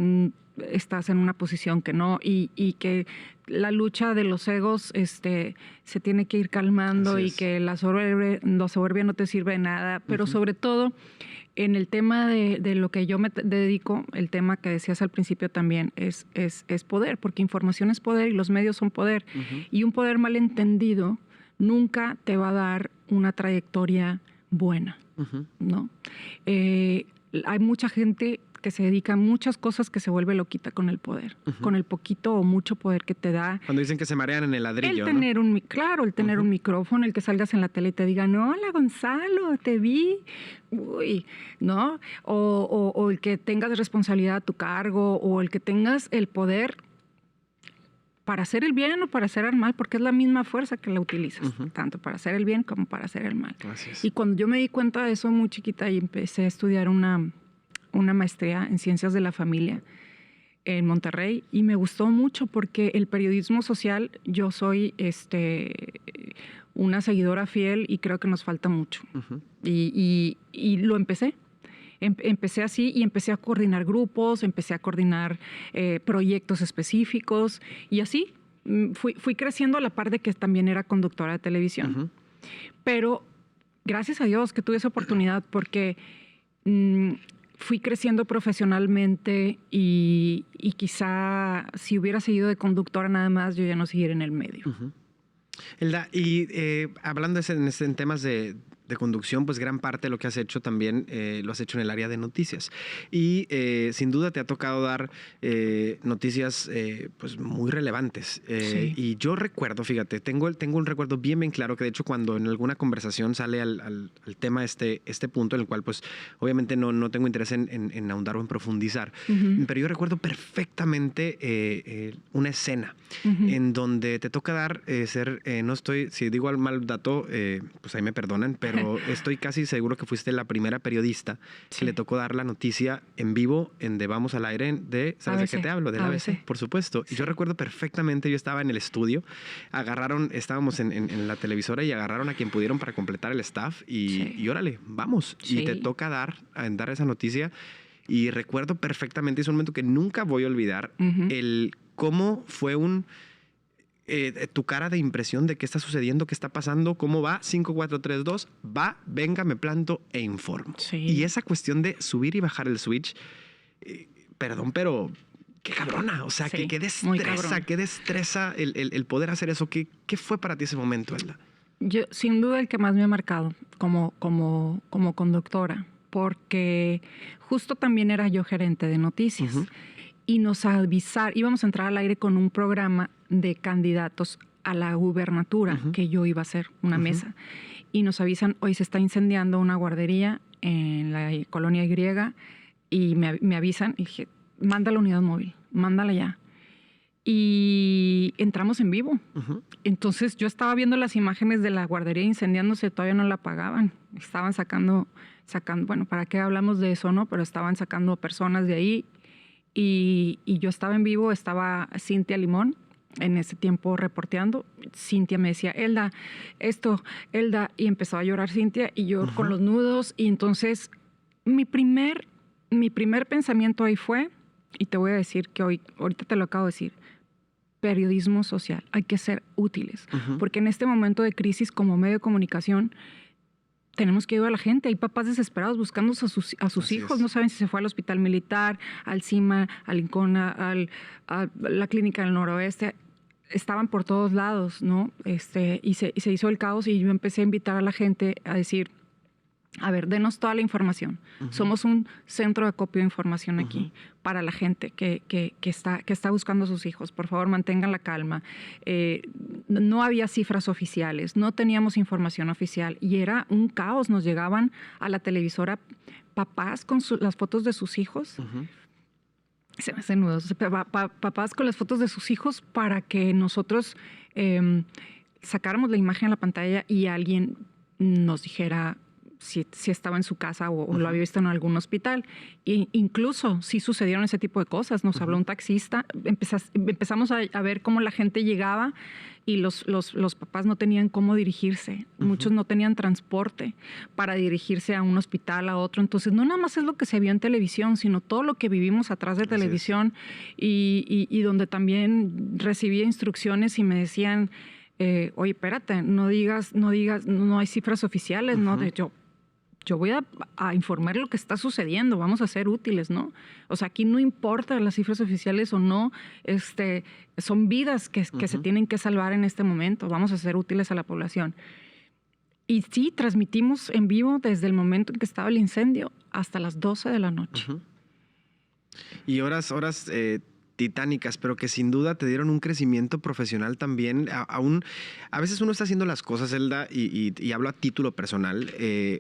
estás en una posición que no, y que la lucha de los egos se tiene que ir calmando y que la soberbia no te sirve de nada, pero sobre todo en el tema de lo que yo me dedico, el tema que decías al principio también es poder, porque información es poder y los medios son poder. Y un poder mal entendido nunca te va a dar una trayectoria buena, ¿no? Hay mucha gente que se dedica a muchas cosas que se vuelve loquita con el poder, con el poquito o mucho poder que te da. Cuando dicen que se marean en el ladrillo, el tener ¿no? el tener un micrófono, el que salgas en la tele y te digan, hola Gonzalo, te vi, uy, ¿no? O el que tengas responsabilidad a tu cargo, o el que tengas el poder para hacer el bien o para hacer el mal, porque es la misma fuerza que la utilizas, tanto para hacer el bien como para hacer el mal. Y cuando yo me di cuenta de eso muy chiquita y empecé a estudiar una maestría en Ciencias de la Familia en Monterrey, y me gustó mucho porque el periodismo social, yo soy una seguidora fiel y creo que nos falta mucho. Y lo empecé. Empecé así y empecé a coordinar grupos, empecé a coordinar proyectos específicos y así fui creciendo a la par de que también era conductora de televisión. Pero gracias a Dios que tuve esa oportunidad porque fui creciendo profesionalmente y quizá si hubiera seguido de conductora nada más, yo ya no siguiera en el medio. Elda, y hablando en temas de conducción, pues gran parte de lo que has hecho también lo has hecho en el área de noticias. Y sin duda te ha tocado dar noticias pues muy relevantes. Sí. Y yo recuerdo, fíjate, tengo un recuerdo bien claro que de hecho cuando en alguna conversación sale al tema este punto en el cual pues obviamente no tengo interés en ahondar o en profundizar, pero yo recuerdo perfectamente una escena en donde te toca dar, no estoy, si digo al mal dato, pues ahí me perdonan, pero estoy casi seguro que fuiste la primera periodista que le tocó dar la noticia en vivo en De Vamos al Aire de, ¿sabes ABC. de qué te hablo? Del ABC, por supuesto. Sí. Y yo recuerdo perfectamente, yo estaba en el estudio, estábamos en la televisora y agarraron a quien pudieron para completar el staff y órale, vamos. Sí. Y te toca dar esa noticia y recuerdo perfectamente, es un momento que nunca voy a olvidar, el cómo fue tu cara de impresión de qué está sucediendo, qué está pasando, cómo va, 5, 4, 3, 2, venga, me planto e informo. Sí. Y esa cuestión de subir y bajar el switch, perdón, pero qué cabrona, o sea, qué destreza el poder hacer eso. ¿Qué fue para ti ese momento, Elda? Yo, sin duda, el que más me ha marcado como conductora, porque justo también era yo gerente de noticias. Y nos íbamos a entrar al aire con un programa de candidatos a la gubernatura, que yo iba a hacer una mesa. Y nos avisan, hoy se está incendiando una guardería en la colonia Y, y me avisan, y dije, manda la unidad móvil, mándala ya. Y entramos en vivo. Entonces yo estaba viendo las imágenes de la guardería incendiándose, todavía no la apagaban. Estaban sacando, bueno, ¿para qué hablamos de eso, no? Pero estaban sacando personas de ahí. Y yo estaba en vivo, estaba Cintia Limón en ese tiempo reporteando. Cintia me decía, Elda, y empezó a llorar Cintia y yo con los nudos. Y entonces mi primer pensamiento ahí fue, y te voy a decir que ahorita te lo acabo de decir, periodismo social, hay que ser útiles. Porque en este momento de crisis como medio de comunicación, tenemos que ayudar a la gente. Hay papás desesperados buscando a sus hijos. No saben si se fue al hospital militar, al CIMA, al Incona, a la clínica del noroeste. Estaban por todos lados, ¿no? Y se hizo el caos y yo empecé a invitar a la gente a decir, a ver, denos toda la información. Somos un centro de acopio de información aquí para la gente que está buscando a sus hijos. Por favor, mantengan la calma. No había cifras oficiales, no teníamos información oficial y era un caos. Nos llegaban a la televisora papás con las fotos de sus hijos. Se me hacen nudos. Papás con las fotos de sus hijos para que nosotros sacáramos la imagen a la pantalla y alguien nos dijera, si estaba en su casa o lo había visto en algún hospital. E incluso sí sucedieron ese tipo de cosas. Nos habló un taxista, empezamos a ver cómo la gente llegaba y los papás no tenían cómo dirigirse. Muchos no tenían transporte para dirigirse a un hospital, a otro. Entonces, no nada más es lo que se vio en televisión, sino todo lo que vivimos atrás de televisión y donde también recibía instrucciones y me decían, oye, espérate, no hay cifras oficiales, ¿no? Yo voy a informar lo que está sucediendo, vamos a ser útiles, ¿no? O sea, aquí no importa las cifras oficiales o no, son vidas que se tienen que salvar en este momento, vamos a ser útiles a la población. Y sí, transmitimos en vivo desde el momento en que estaba el incendio hasta las 12 de la noche. Y horas titánicas, pero que sin duda te dieron un crecimiento profesional también. A veces uno está haciendo las cosas, Elda, y hablo a título personal,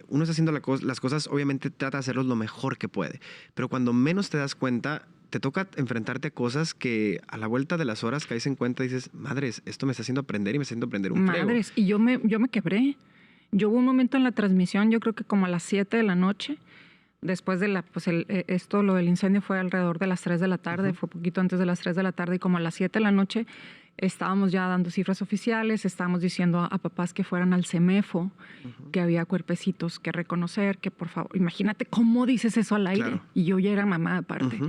uno está haciendo las cosas, obviamente trata de hacerlos lo mejor que puede, pero cuando menos te das cuenta, te toca enfrentarte a cosas que a la vuelta de las horas caes en cuenta y dices, madres, esto me está haciendo aprender y me está haciendo aprender un friego. Madres, y yo me quebré. Yo hubo un momento en la transmisión, yo creo que como a las 7 de la noche, después de lo del incendio fue alrededor de las 3 de la tarde, fue poquito antes de las 3 de la tarde, y como a las 7 de la noche estábamos ya dando cifras oficiales, estábamos diciendo a papás que fueran al CEMEFO, que había cuerpecitos que reconocer, que por favor, imagínate cómo dices eso al aire. Claro. Y yo ya era mamá aparte.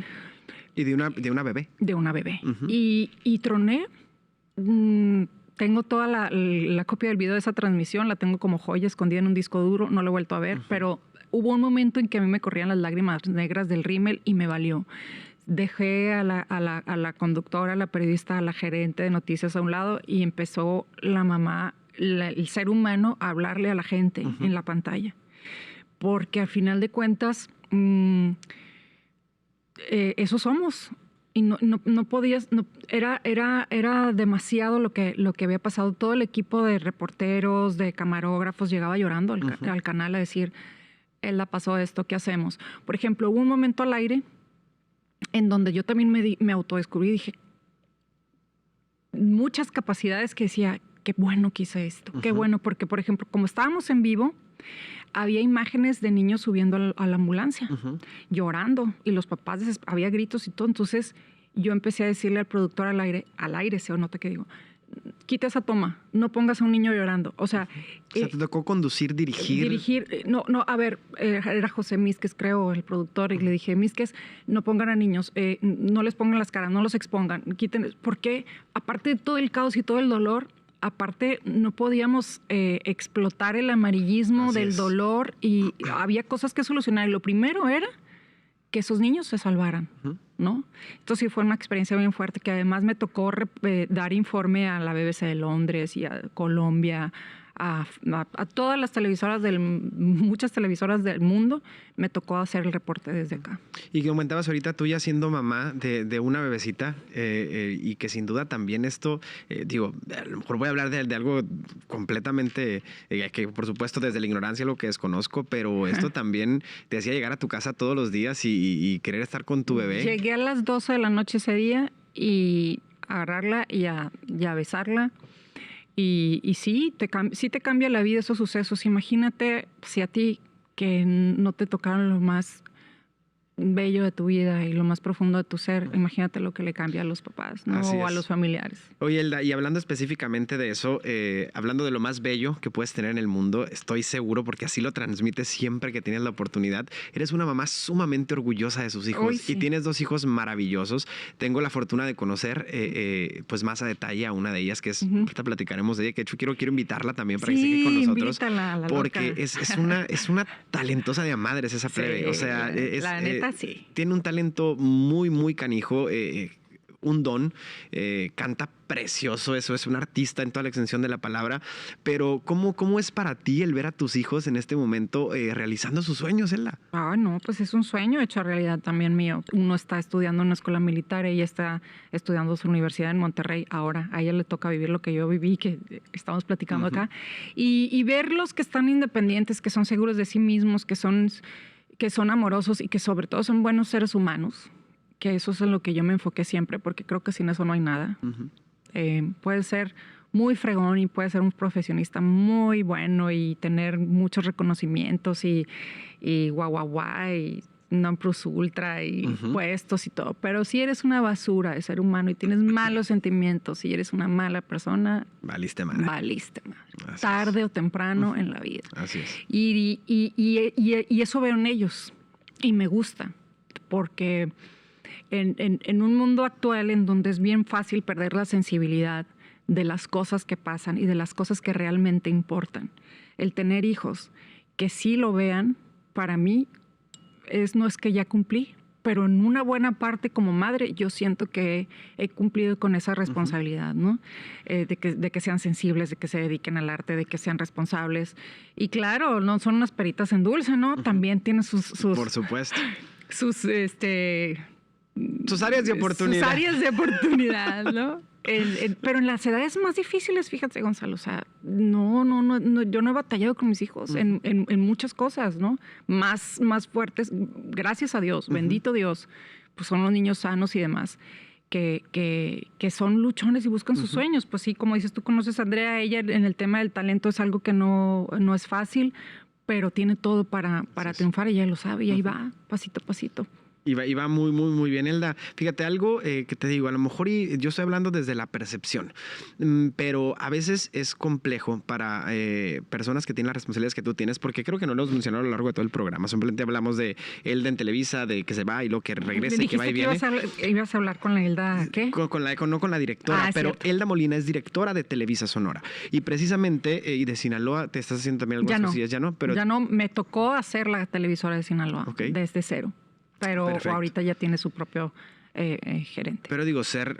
¿Y de una bebé? De una bebé. Y troné. Tengo toda la copia del video de esa transmisión, la tengo como joya escondida en un disco duro, no lo he vuelto a ver, pero hubo un momento en que a mí me corrían las lágrimas negras del rímel y me valió. Dejé a la conductora, a la periodista, a la gerente de noticias a un lado y empezó la mamá, el ser humano, a hablarle a la gente en la pantalla. Porque al final de cuentas, eso somos. Y no podías, era demasiado lo que había pasado. Todo el equipo de reporteros, de camarógrafos, llegaba llorando al canal a decir, Elda, pasó esto, ¿qué hacemos? Por ejemplo, hubo un momento al aire en donde yo también me autodescubrí y dije, muchas capacidades que decía, qué bueno que hice esto, qué bueno, porque, por ejemplo, como estábamos en vivo, había imágenes de niños subiendo a la ambulancia, llorando, y los papás, había gritos y todo. Entonces, yo empecé a decirle al productor al aire, se nota que digo, quita esa toma, no pongas a un niño llorando. O sea, te tocó conducir, dirigir. A ver, era José Mísquez, creo, el productor, y le dije, Mísquez, no pongan a niños, no les pongan las caras, no los expongan, quiten, porque aparte de todo el caos y todo el dolor, aparte no podíamos explotar el amarillismo del dolor, y había cosas que solucionar. Y lo primero era que esos niños se salvaran, ¿no? Entonces sí fue una experiencia bien fuerte, que además me tocó dar informe a la BBC de Londres y a Colombia, a todas las televisoras, muchas televisoras del mundo, me tocó hacer el reporte desde acá. Y que comentabas ahorita, tú ya siendo mamá de una bebecita, y que sin duda también esto, a lo mejor voy a hablar de algo completamente, que por supuesto desde la ignorancia lo que desconozco, pero esto también te hacía llegar a tu casa todos los días y querer estar con tu bebé. Llegué a las 12 de la noche ese día y agarrarla y a besarla. Y sí te cambia la vida esos sucesos. Imagínate si a ti, que no te tocaron lo más bello de tu vida y lo más profundo de tu ser, imagínate lo que le cambia a los papás, ¿no? O a los familiares. Oye, Elda, y hablando específicamente de eso, hablando de lo más bello que puedes tener en el mundo, estoy seguro, porque así lo transmites siempre que tienes la oportunidad, eres una mamá sumamente orgullosa de sus hijos. Sí. Y tienes 2 hijos maravillosos. Tengo la fortuna de conocer pues más a detalle a una de ellas, que es, ahorita platicaremos de ella, que de hecho quiero invitarla también para que se quede con nosotros. Invítala, porque es una talentosa de a madres esa plebe. O sea, la neta, sí. Tiene un talento muy, muy canijo, un don, canta precioso, eso es un artista en toda la extensión de la palabra. Pero ¿cómo es para ti el ver a tus hijos en este momento realizando sus sueños, Elda? No, pues es un sueño hecho realidad también mío. Uno está estudiando en una escuela militar, ella está estudiando su universidad en Monterrey. Ahora a ella le toca vivir lo que yo viví, que estamos platicando acá. Y verlos que están independientes, que son seguros de sí mismos, que son amorosos y que sobre todo son buenos seres humanos, que eso es en lo que yo me enfoqué siempre, porque creo que sin eso no hay nada. Puedes ser muy fregón y puede ser un profesionista muy bueno y tener muchos reconocimientos y guau, guau, guau, y non plus ultra y puestos y todo. Pero si eres una basura de ser humano y tienes malos sentimientos y eres una mala persona, valiste madre. Valiste madre. Tarde o temprano en la vida. Así es. Y eso veo en ellos. Y me gusta. Porque en un mundo actual en donde es bien fácil perder la sensibilidad de las cosas que pasan y de las cosas que realmente importan, el tener hijos que sí lo vean, para mí, no es que ya cumplí, pero en una buena parte como madre yo siento que he cumplido con esa responsabilidad, ¿no? De que sean sensibles, de que se dediquen al arte, de que sean responsables. Y claro, no son unas peritas en dulce, ¿no? También tienen sus por supuesto. Sus sus áreas de oportunidad. Sus áreas de oportunidad, ¿no? Pero en las edades más difíciles, fíjate, Gonzalo, o sea, no, yo no he batallado con mis hijos en muchas cosas, ¿no? Más fuertes, gracias a Dios, bendito Dios, pues son los niños sanos y demás, que son luchones y buscan sus sueños. Pues sí, como dices, tú conoces a Andrea, ella en el tema del talento es algo que no es fácil, pero tiene todo para triunfar, ella lo sabe y ahí va, pasito a pasito. Y va muy, muy, muy bien, Elda. Fíjate, algo que te digo, a lo mejor yo estoy hablando desde la percepción, pero a veces es complejo para personas que tienen las responsabilidades que tú tienes, porque creo que no lo hemos mencionado a lo largo de todo el programa. Simplemente hablamos de Elda en Televisa, de que se va y luego que regresa y que va y viene. Ibas a hablar con la Elda, ¿qué? No con la directora, pero cierto. Elda Molina es directora de Televisa Sonora. Y precisamente, y de Sinaloa, te estás haciendo también algunas cosillas, ya no. Pero ya no, me tocó hacer la televisora de Sinaloa, desde cero. Pero perfecto. Ahorita ya tiene su propio gerente. Pero digo, ser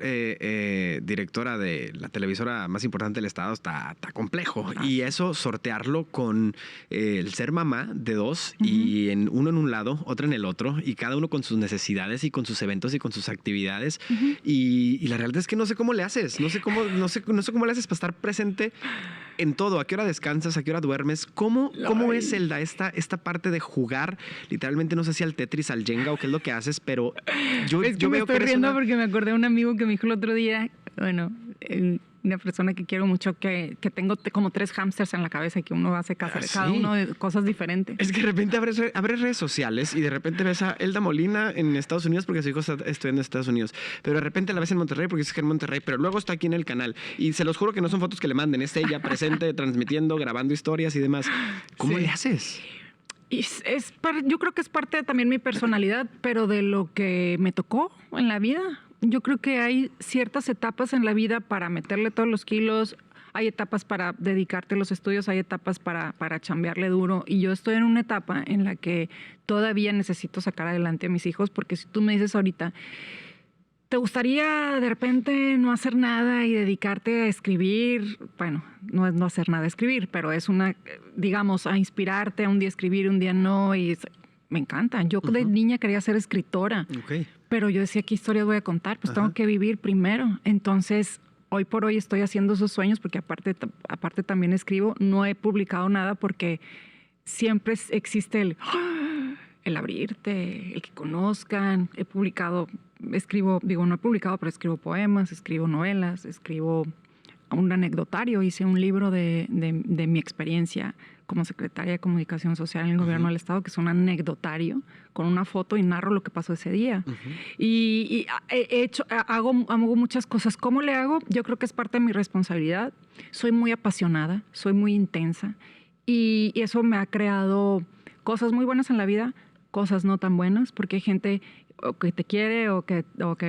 directora de la televisora más importante del estado está complejo. Y eso, sortearlo con el ser mamá de dos y uno en un lado, otra en el otro, y cada uno con sus necesidades y con sus eventos y con sus actividades. Y la realidad es que no sé cómo le haces. No sé cómo le haces para estar presente en todo. ¿A qué hora descansas? ¿A qué hora duermes? ¿Cómo es, Elda, esta parte de jugar? Literalmente, no sé si al Tetris, al Jenga o qué es lo que haces, pero yo veo que estoy riendo porque me acordé de un amigo que me dijo el otro día, bueno, una persona que quiero mucho, que tengo como 3 hámsters en la cabeza y que uno hace cada uno de cosas diferentes. Es que de repente abres redes sociales y de repente ves a Elda Molina en Estados Unidos porque su hijo está estudiando en Estados Unidos, pero de repente la ves en Monterrey porque es que en Monterrey, pero luego está aquí en el canal y se los juro que no son fotos que le manden, es ella presente, transmitiendo, grabando historias y demás. ¿Cómo le haces? Y yo creo que es parte de también mi personalidad, pero de lo que me tocó en la vida. Yo creo que hay ciertas etapas en la vida para meterle todos los kilos, hay etapas para dedicarte a los estudios, hay etapas para chambearle duro. Y yo estoy en una etapa en la que todavía necesito sacar adelante a mis hijos, porque si tú me dices ahorita, ¿te gustaría de repente no hacer nada y dedicarte a escribir? Bueno, no es no hacer nada, escribir, pero es digamos, a inspirarte, a un día escribir, un día no, y me encanta. Yo de niña quería ser escritora, pero yo decía, ¿qué historias voy a contar? Pues tengo que vivir primero. Entonces, hoy por hoy estoy haciendo esos sueños, porque aparte también escribo. No he publicado nada porque siempre existe el abrirte, el que conozcan. No he publicado, pero escribo poemas, escribo novelas, escribo un anecdotario. Hice un libro de mi experiencia como secretaria de Comunicación Social en el gobierno del estado, que es un anecdotario con una foto y narro lo que pasó ese día. Y hago muchas cosas. ¿Cómo le hago? Yo creo que es parte de mi responsabilidad. Soy muy apasionada, soy muy intensa y eso me ha creado cosas muy buenas en la vida, cosas no tan buenas, porque hay gente o que te quiere o que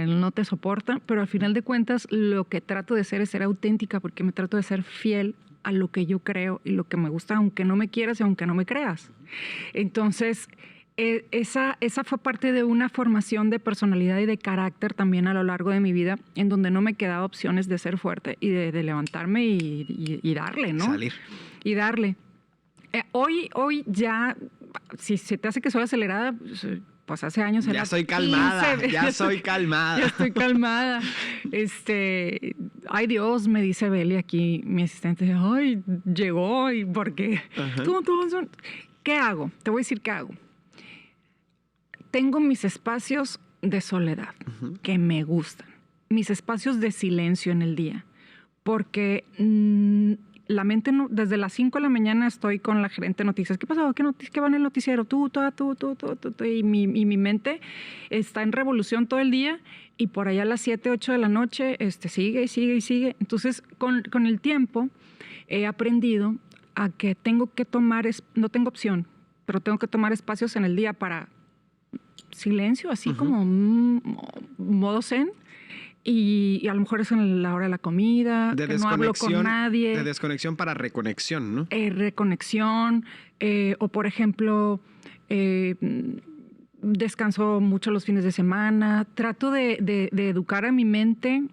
no te soporta, pero al final de cuentas lo que trato de ser es ser auténtica, porque me trato de ser fiel a lo que yo creo y lo que me gusta, aunque no me quieras y aunque no me creas. Entonces, esa fue parte de una formación de personalidad y de carácter también a lo largo de mi vida, en donde no me quedaba opciones de ser fuerte y de levantarme y darle, ¿no? Salir. Y darle. Hoy ya, si se te hace que soy acelerada, pues hace años era... Ya soy calmada, ya soy calmada. Ya estoy calmada. Ay Dios, me dice Beli aquí, mi asistente, ay, llegó, ¿y por qué? ¿Qué hago? Te voy a decir qué hago. Tengo mis espacios de soledad que me gustan, mis espacios de silencio en el día, porque la mente, desde las 5 de la mañana estoy con la gerente de noticias. ¿Qué pasó? ¿Qué va en el noticiero? Tú. Y mi mente está en revolución todo el día y por allá a las 7, 8 de la noche sigue y sigue y sigue. Entonces, con el tiempo he aprendido a que tengo que tomar, no tengo opción, pero tengo que tomar espacios en el día para silencio, así como modo zen. Y a lo mejor es en la hora de la comida, que no hablo con nadie. De desconexión para reconexión, ¿no? Reconexión, o por ejemplo, descanso mucho los fines de semana. Trato de educar a mi mente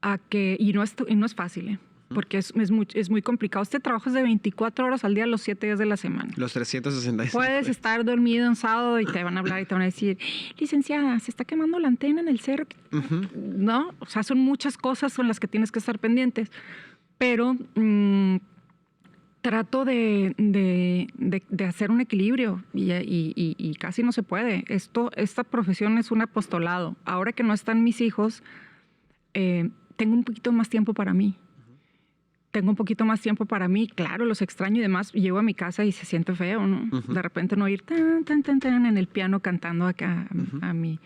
a que, y no es fácil, porque es muy complicado. Este trabajo es de 24 horas al día, los 7 días de la semana. Los 365. Puedes estar dormido un sábado y te van a hablar y te van a decir, licenciada, se está quemando la antena en el cerro. ¿No? O sea, son muchas cosas con las que tienes que estar pendientes. Pero trato de hacer un equilibrio y casi no se puede. Esta profesión es un apostolado. Ahora que no están mis hijos, tengo un poquito más tiempo para mí. Tengo un poquito más tiempo para mí, claro, los extraño y demás. Llego a mi casa y se siente feo, ¿no? De repente no ir tan en el piano cantando acá a mi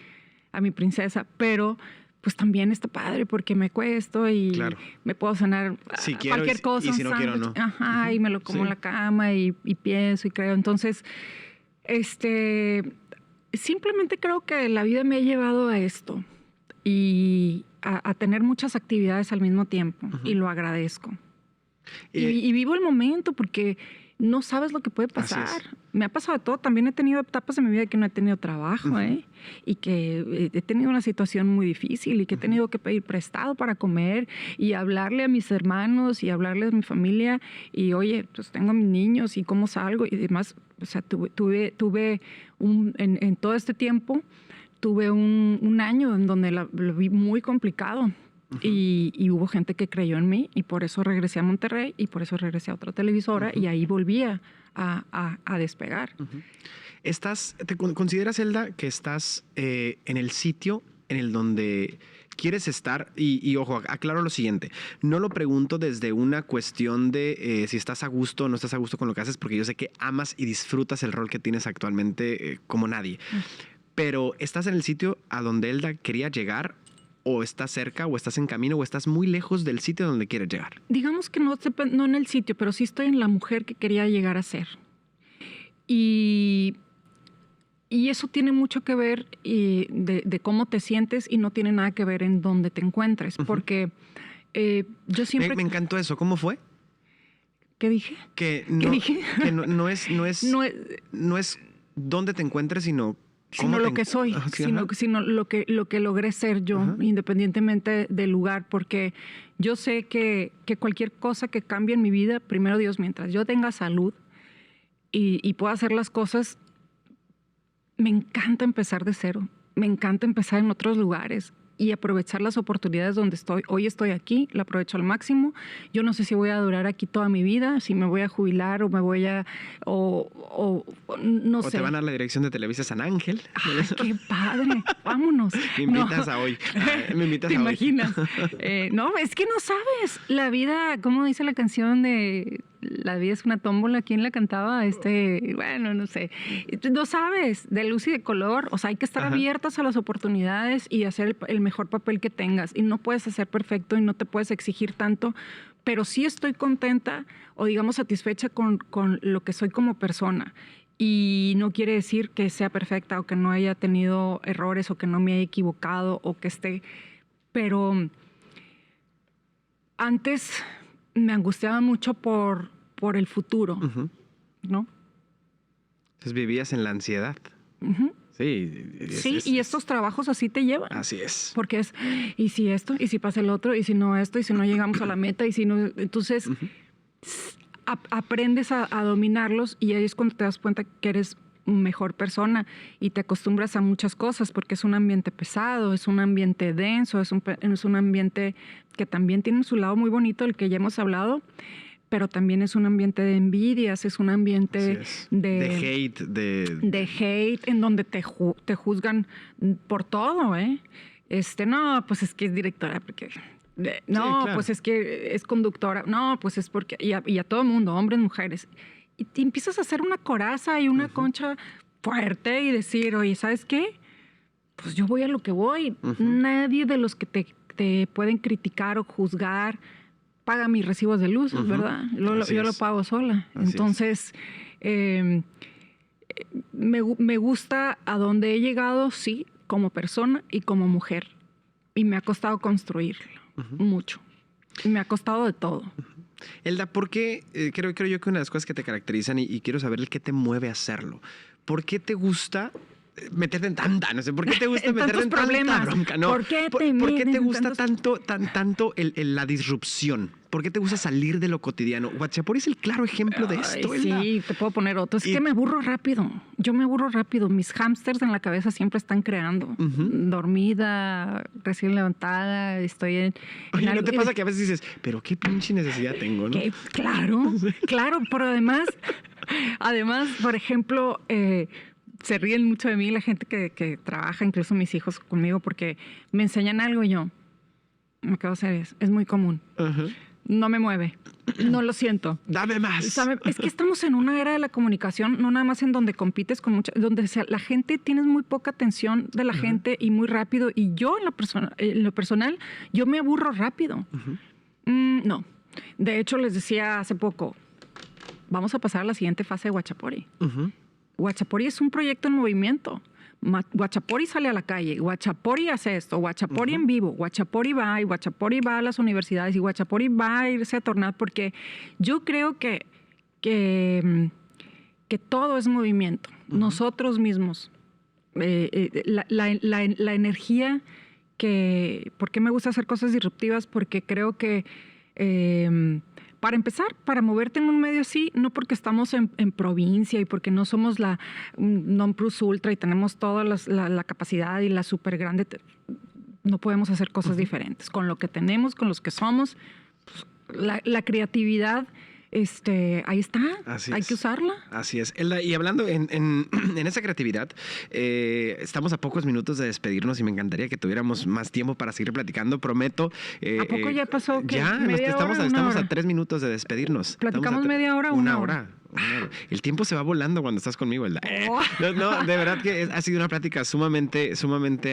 princesa, pero pues también está padre porque me cuesto y me puedo cenar si quiero, cualquier cosa. Y si no quiero, no. Ajá, y me lo como en la cama y pienso y creo. Entonces, simplemente creo que la vida me ha llevado a esto y a tener muchas actividades al mismo tiempo y lo agradezco. Y vivo el momento porque no sabes lo que puede pasar. Me ha pasado de todo. También he tenido etapas en mi vida que no he tenido trabajo, y que he tenido una situación muy difícil y que he tenido que pedir prestado para comer y hablarle a mis hermanos y hablarle a mi familia y, oye, pues tengo a mis niños y cómo salgo y demás. O sea, tuve en todo este tiempo, tuve un año en donde lo vi muy complicado. Y hubo gente que creyó en mí y por eso regresé a Monterrey y por eso regresé a otra televisora y ahí volvía a despegar. ¿Te consideras, Elda, que estás en el sitio en el donde quieres estar? Y ojo, aclaro lo siguiente. No lo pregunto desde una cuestión de si estás a gusto o no estás a gusto con lo que haces, porque yo sé que amas y disfrutas el rol que tienes actualmente como nadie. Pero ¿estás en el sitio a donde Elda quería llegar? ¿O estás cerca, o estás en camino, o estás muy lejos del sitio donde quieres llegar? Digamos que no en el sitio, pero sí estoy en la mujer que quería llegar a ser. Y eso tiene mucho que ver de cómo te sientes y no tiene nada que ver en dónde te encuentres. Porque yo siempre... Me encantó eso. ¿Cómo fue? ¿Qué dije? Que no es dónde te encuentres, sino lo que soy, sino lo que logré ser yo, independientemente del lugar, porque yo sé que cualquier cosa que cambie en mi vida, primero Dios, mientras yo tenga salud y pueda hacer las cosas, me encanta empezar de cero, me encanta empezar en otros lugares y aprovechar las oportunidades donde estoy. Hoy estoy aquí, la aprovecho al máximo. Yo no sé si voy a durar aquí toda mi vida, si me voy a jubilar o me voy a... no sé. O te van a dar la dirección de Televisa San Ángel. ¡Ay, qué padre! ¡Vámonos! Me invitas a hoy. ¿Te imaginas? No, es que no sabes. La vida, ¿cómo dice la canción de... La vida es una tómbola? ¿Quién la cantaba? Bueno, no sé. No sabes, de luz y de color. O sea, hay que estar abiertas a las oportunidades y hacer el mejor papel que tengas. Y no puedes hacer perfecto y no te puedes exigir tanto. Pero sí estoy contenta o, digamos, satisfecha con lo que soy como persona. Y no quiere decir que sea perfecta o que no haya tenido errores o que no me haya equivocado o que esté... Pero antes... me angustiaba mucho por el futuro, ¿no? Entonces vivías en la ansiedad. Sí, y estos trabajos así te llevan. Así es. Porque es, ¿y si esto? ¿Y si pasa el otro? ¿Y si no esto? ¿Y si no llegamos a la meta? ¿Y si no? Entonces, aprendes a dominarlos y ahí es cuando te das cuenta que eres mejor persona y te acostumbras a muchas cosas porque es un ambiente pesado, es un ambiente denso, es un ambiente que también tiene su lado muy bonito, del que ya hemos hablado, pero también es un ambiente de envidias, es un ambiente de hate. De hate, en donde te juzgan por todo, ¿eh? No, pues es que es directora, porque No, Sí, claro. pues es que es conductora. No, pues es porque... Y a todo mundo, hombres, mujeres. Y te empiezas a hacer una coraza y una concha fuerte y decir, oye, ¿sabes qué? Pues yo voy a lo que voy. Nadie de los que te pueden criticar o juzgar paga mis recibos de luz, ¿verdad? Yo lo pago sola. Así Entonces, me gusta a donde he llegado, sí, como persona y como mujer. Y me ha costado construirlo mucho. Y me ha costado de todo. Elda, ¿por qué? Creo yo que una de las cosas que te caracterizan y quiero saber el qué te mueve a hacerlo. ¿Por qué te gusta meterte en tanta? No sé, ¿por qué te gusta En meterte en tantos problemas. tanta bronca? No, ¿Por qué ¿por qué te gusta tanto la disrupción? ¿Por qué te gusta salir de lo cotidiano? Guachapori es el claro ejemplo de esto, Ay, Elda. sí, te puedo poner otro. Es que me aburro rápido. Yo me aburro rápido. Mis hámsters en la cabeza siempre están creando. Dormida, recién levantada, estoy en... Oye, ¿no algo- te pasa que a veces dices, pero qué pinche necesidad tengo, no? que- Claro, claro, pero además, por ejemplo, se ríen mucho de mí la gente que trabaja, incluso mis hijos conmigo, porque me enseñan algo y yo me quedo seria. Es muy común. Ajá. No me mueve. No lo siento. Dame más. Es que estamos en una era de la comunicación, no nada más en donde compites con donde la gente tienes muy poca atención de la gente y muy rápido. Y yo en lo personal, yo me aburro rápido. No. De hecho, les decía hace poco, vamos a pasar a la siguiente fase de Guachapori. Guachapori es un proyecto en movimiento. Guachapori sale a la calle, Guachapori hace esto, Guachapori en vivo, Guachapori va y Guachapori va a las universidades y Guachapori va a irse a tornar porque yo creo que todo es movimiento. Nosotros mismos, la energía que... ¿Por qué me gusta hacer cosas disruptivas? Porque creo que... para empezar, para moverte en un medio así, no porque estamos en provincia y porque no somos la non plus ultra y tenemos toda la capacidad y la súper grande, no podemos hacer cosas diferentes. Con lo que tenemos, con los que somos, pues, la creatividad, ahí está. Así Hay es. que usarla. Así es. Elda, y hablando en esa creatividad, estamos a pocos minutos de despedirnos y me encantaría que tuviéramos más tiempo para seguir platicando. Prometo. ¿A poco ya pasó? ¿Qué? Ya, ¿Media hora, una estamos hora? a 3 minutos de despedirnos. ¿Platicamos media hora o una una hora? hora? Una hora. El tiempo se va volando cuando estás conmigo, Elda. Oh. No, de verdad que ha sido una plática sumamente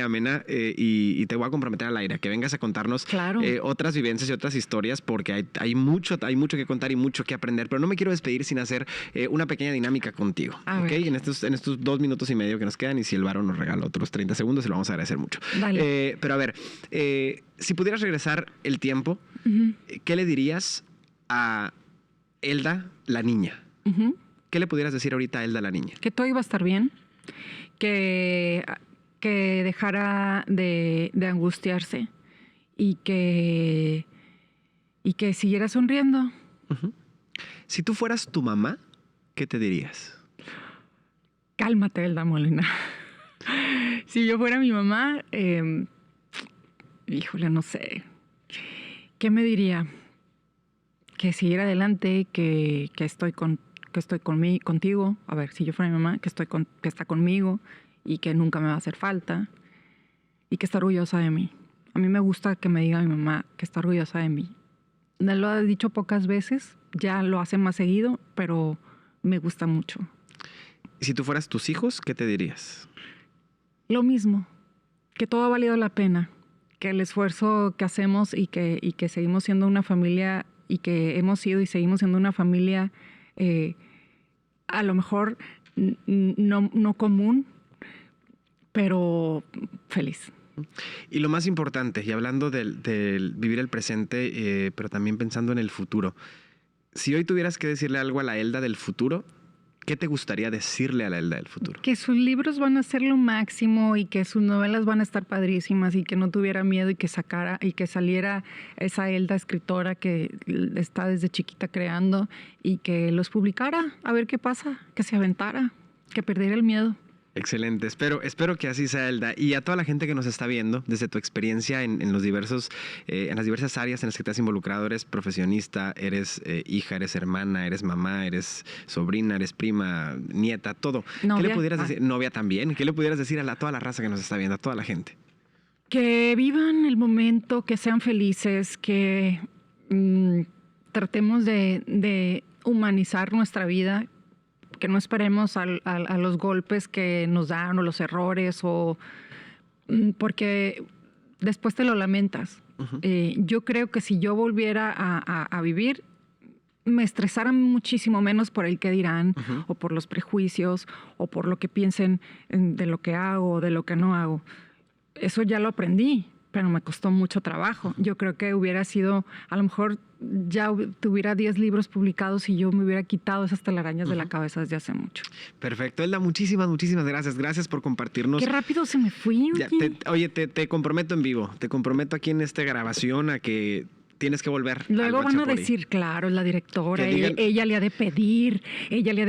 amena y te voy a comprometer al aire, que vengas a contarnos Claro. otras vivencias y otras historias, porque hay mucho que contar y mucho que aprender, pero no me quiero despedir sin hacer una pequeña dinámica contigo, A ¿ok? ver. En estos 2 minutos y medio que nos quedan, y si el varón nos regala otros 30 segundos, se lo vamos a agradecer mucho. Dale. Pero a ver, si pudieras regresar el tiempo, ¿qué le dirías a Elda, la niña? ¿Qué le pudieras decir ahorita a Elda, la niña? Que todo iba a estar bien, que dejara de angustiarse y que siguiera sonriendo. Si tú fueras tu mamá, ¿qué te dirías? Cálmate, Elda Molina. Si yo fuera mi mamá, híjole, no sé. ¿Qué me diría? Que siguiera adelante, que estoy contigo. A ver, si yo fuera mi mamá, que está conmigo y que nunca me va a hacer falta y que está orgullosa de mí. A mí me gusta que me diga mi mamá que está orgullosa de mí. Me lo ha dicho pocas veces, ya lo hace más seguido, pero me gusta mucho. Si tú fueras tus hijos, ¿qué te dirías? Lo mismo, que todo ha valido la pena, que el esfuerzo que hacemos y que seguimos siendo una familia y que hemos sido y seguimos siendo una familia a lo mejor no común, pero feliz. Y lo más importante, y hablando del vivir el presente, pero también pensando en el futuro, si hoy tuvieras que decirle algo a la Elda del futuro, ¿qué te gustaría decirle a la Elda del futuro? Que sus libros van a ser lo máximo y que sus novelas van a estar padrísimas y que no tuviera miedo y que saliera esa Elda escritora que está desde chiquita creando y que los publicara, a ver qué pasa, que se aventara, que perdiera el miedo. Excelente, espero que así sea, Elda. Y a toda la gente que nos está viendo, desde tu experiencia en las diversas áreas en las que te has involucrado, eres profesionista, eres hija, eres hermana, eres mamá, eres sobrina, eres prima, nieta, todo. Novia. ¿Qué le pudieras decir? Novia también. ¿Qué le pudieras decir a toda la raza que nos está viendo, a toda la gente? Que vivan el momento, que sean felices, que tratemos de humanizar nuestra vida, que no esperemos a los golpes que nos dan o los errores, porque después te lo lamentas. Ujú. Yo creo que si yo volviera a vivir, me estresara muchísimo menos por el qué dirán, Ujú. o por los prejuicios, o por lo que piensen de lo que hago o de lo que no hago. Eso ya lo aprendí, pero me costó mucho trabajo. Yo creo que hubiera sido, a lo mejor ya tuviera 10 libros publicados y yo me hubiera quitado esas telarañas de la cabeza desde hace mucho. Perfecto, Elda, muchísimas gracias. Gracias por compartirnos. Qué rápido se me fui. Ya, oye, te comprometo en vivo, te comprometo aquí en esta grabación a que tienes que volver. Luego al van a Guachapori. decir, claro, la directora, Que digan- ella le ha de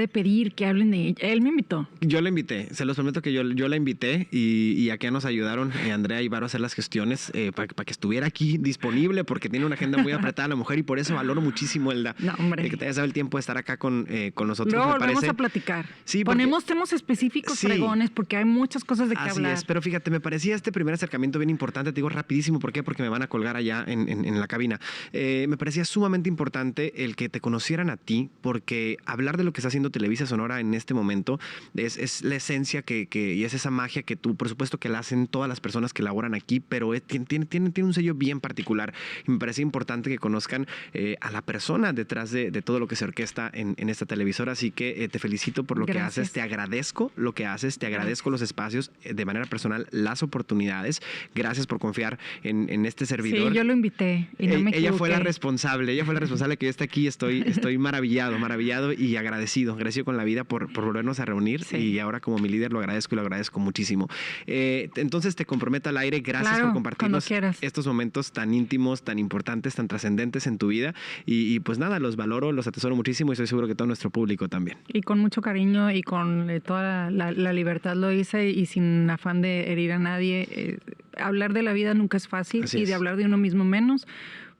pedir que hablen de ella. Él me invitó. Yo la invité, se los prometo que yo la invité y acá nos ayudaron Andrea y Varo a hacer las gestiones para que estuviera aquí disponible porque tiene una agenda muy apretada la mujer y por eso valoro muchísimo, Elda, No, hombre. que te hayas dado el tiempo de estar acá con nosotros. Luego me volvemos parece. a platicar. Sí, porque- Ponemos temas específicos, Sí. fregones, porque hay muchas cosas de qué Así hablar. es, pero fíjate, me parecía este primer acercamiento bien importante, te digo rapidísimo, ¿por qué? Porque me van a colgar allá en la cabina. Me parecía sumamente importante el que te conocieran a ti, porque hablar de lo que está haciendo Televisa Sonora en este momento es la esencia y es esa magia que tú, por supuesto que la hacen todas las personas que laboran aquí, pero tiene un sello bien particular y me parece importante que conozcan a la persona detrás de todo lo que se orquesta en esta televisora, así que te felicito por lo que Gracias. haces, te agradezco lo que haces, te agradezco los espacios, de manera personal, las oportunidades, gracias por confiar en este servidor. Sí, yo lo invité y no me Ella fue la equivoqué. responsable que yo esté aquí, estoy maravillado y agradecido con la vida por volvernos a reunir Sí. y ahora como mi líder lo agradezco muchísimo. Entonces te comprometo al aire, gracias Claro, por compartirnos cuando quieras. estos momentos tan íntimos, tan importantes, tan trascendentes en tu vida y pues nada, los valoro, los atesoro muchísimo y estoy seguro que todo nuestro público también. Y con mucho cariño y con toda la libertad lo hice y sin afán de herir a nadie. Hablar de la vida nunca es fácil Así y es. de hablar de uno mismo menos,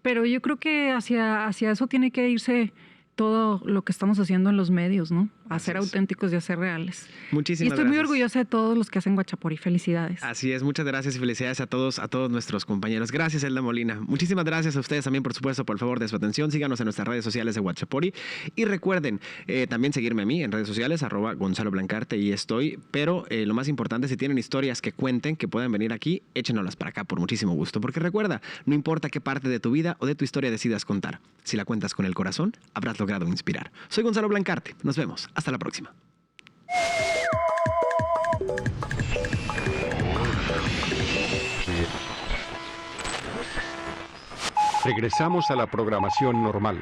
pero yo creo que hacia eso tiene que irse todo lo que estamos haciendo en los medios, ¿no? A Así ser es. auténticos y a ser reales. Muchísimas Y estoy muy gracias. orgullosa de todos los que hacen Guachapori. Felicidades. Así es, muchas gracias y felicidades a todos nuestros compañeros. Gracias, Elda Molina. Muchísimas gracias a ustedes también, por supuesto, por el favor de su atención. Síganos en nuestras redes sociales de Guachapori y recuerden también seguirme a mí en redes sociales, @Gonzalo Blancarte y estoy. Pero lo más importante, si tienen historias que cuenten, que puedan venir aquí, échenoslas para acá por muchísimo gusto. Porque recuerda, no importa qué parte de tu vida o de tu historia decidas contar, si la cuentas con el corazón, habrás logrado inspirar. Soy Gonzalo Blancarte. Nos vemos. Hasta la próxima. Regresamos a la programación normal.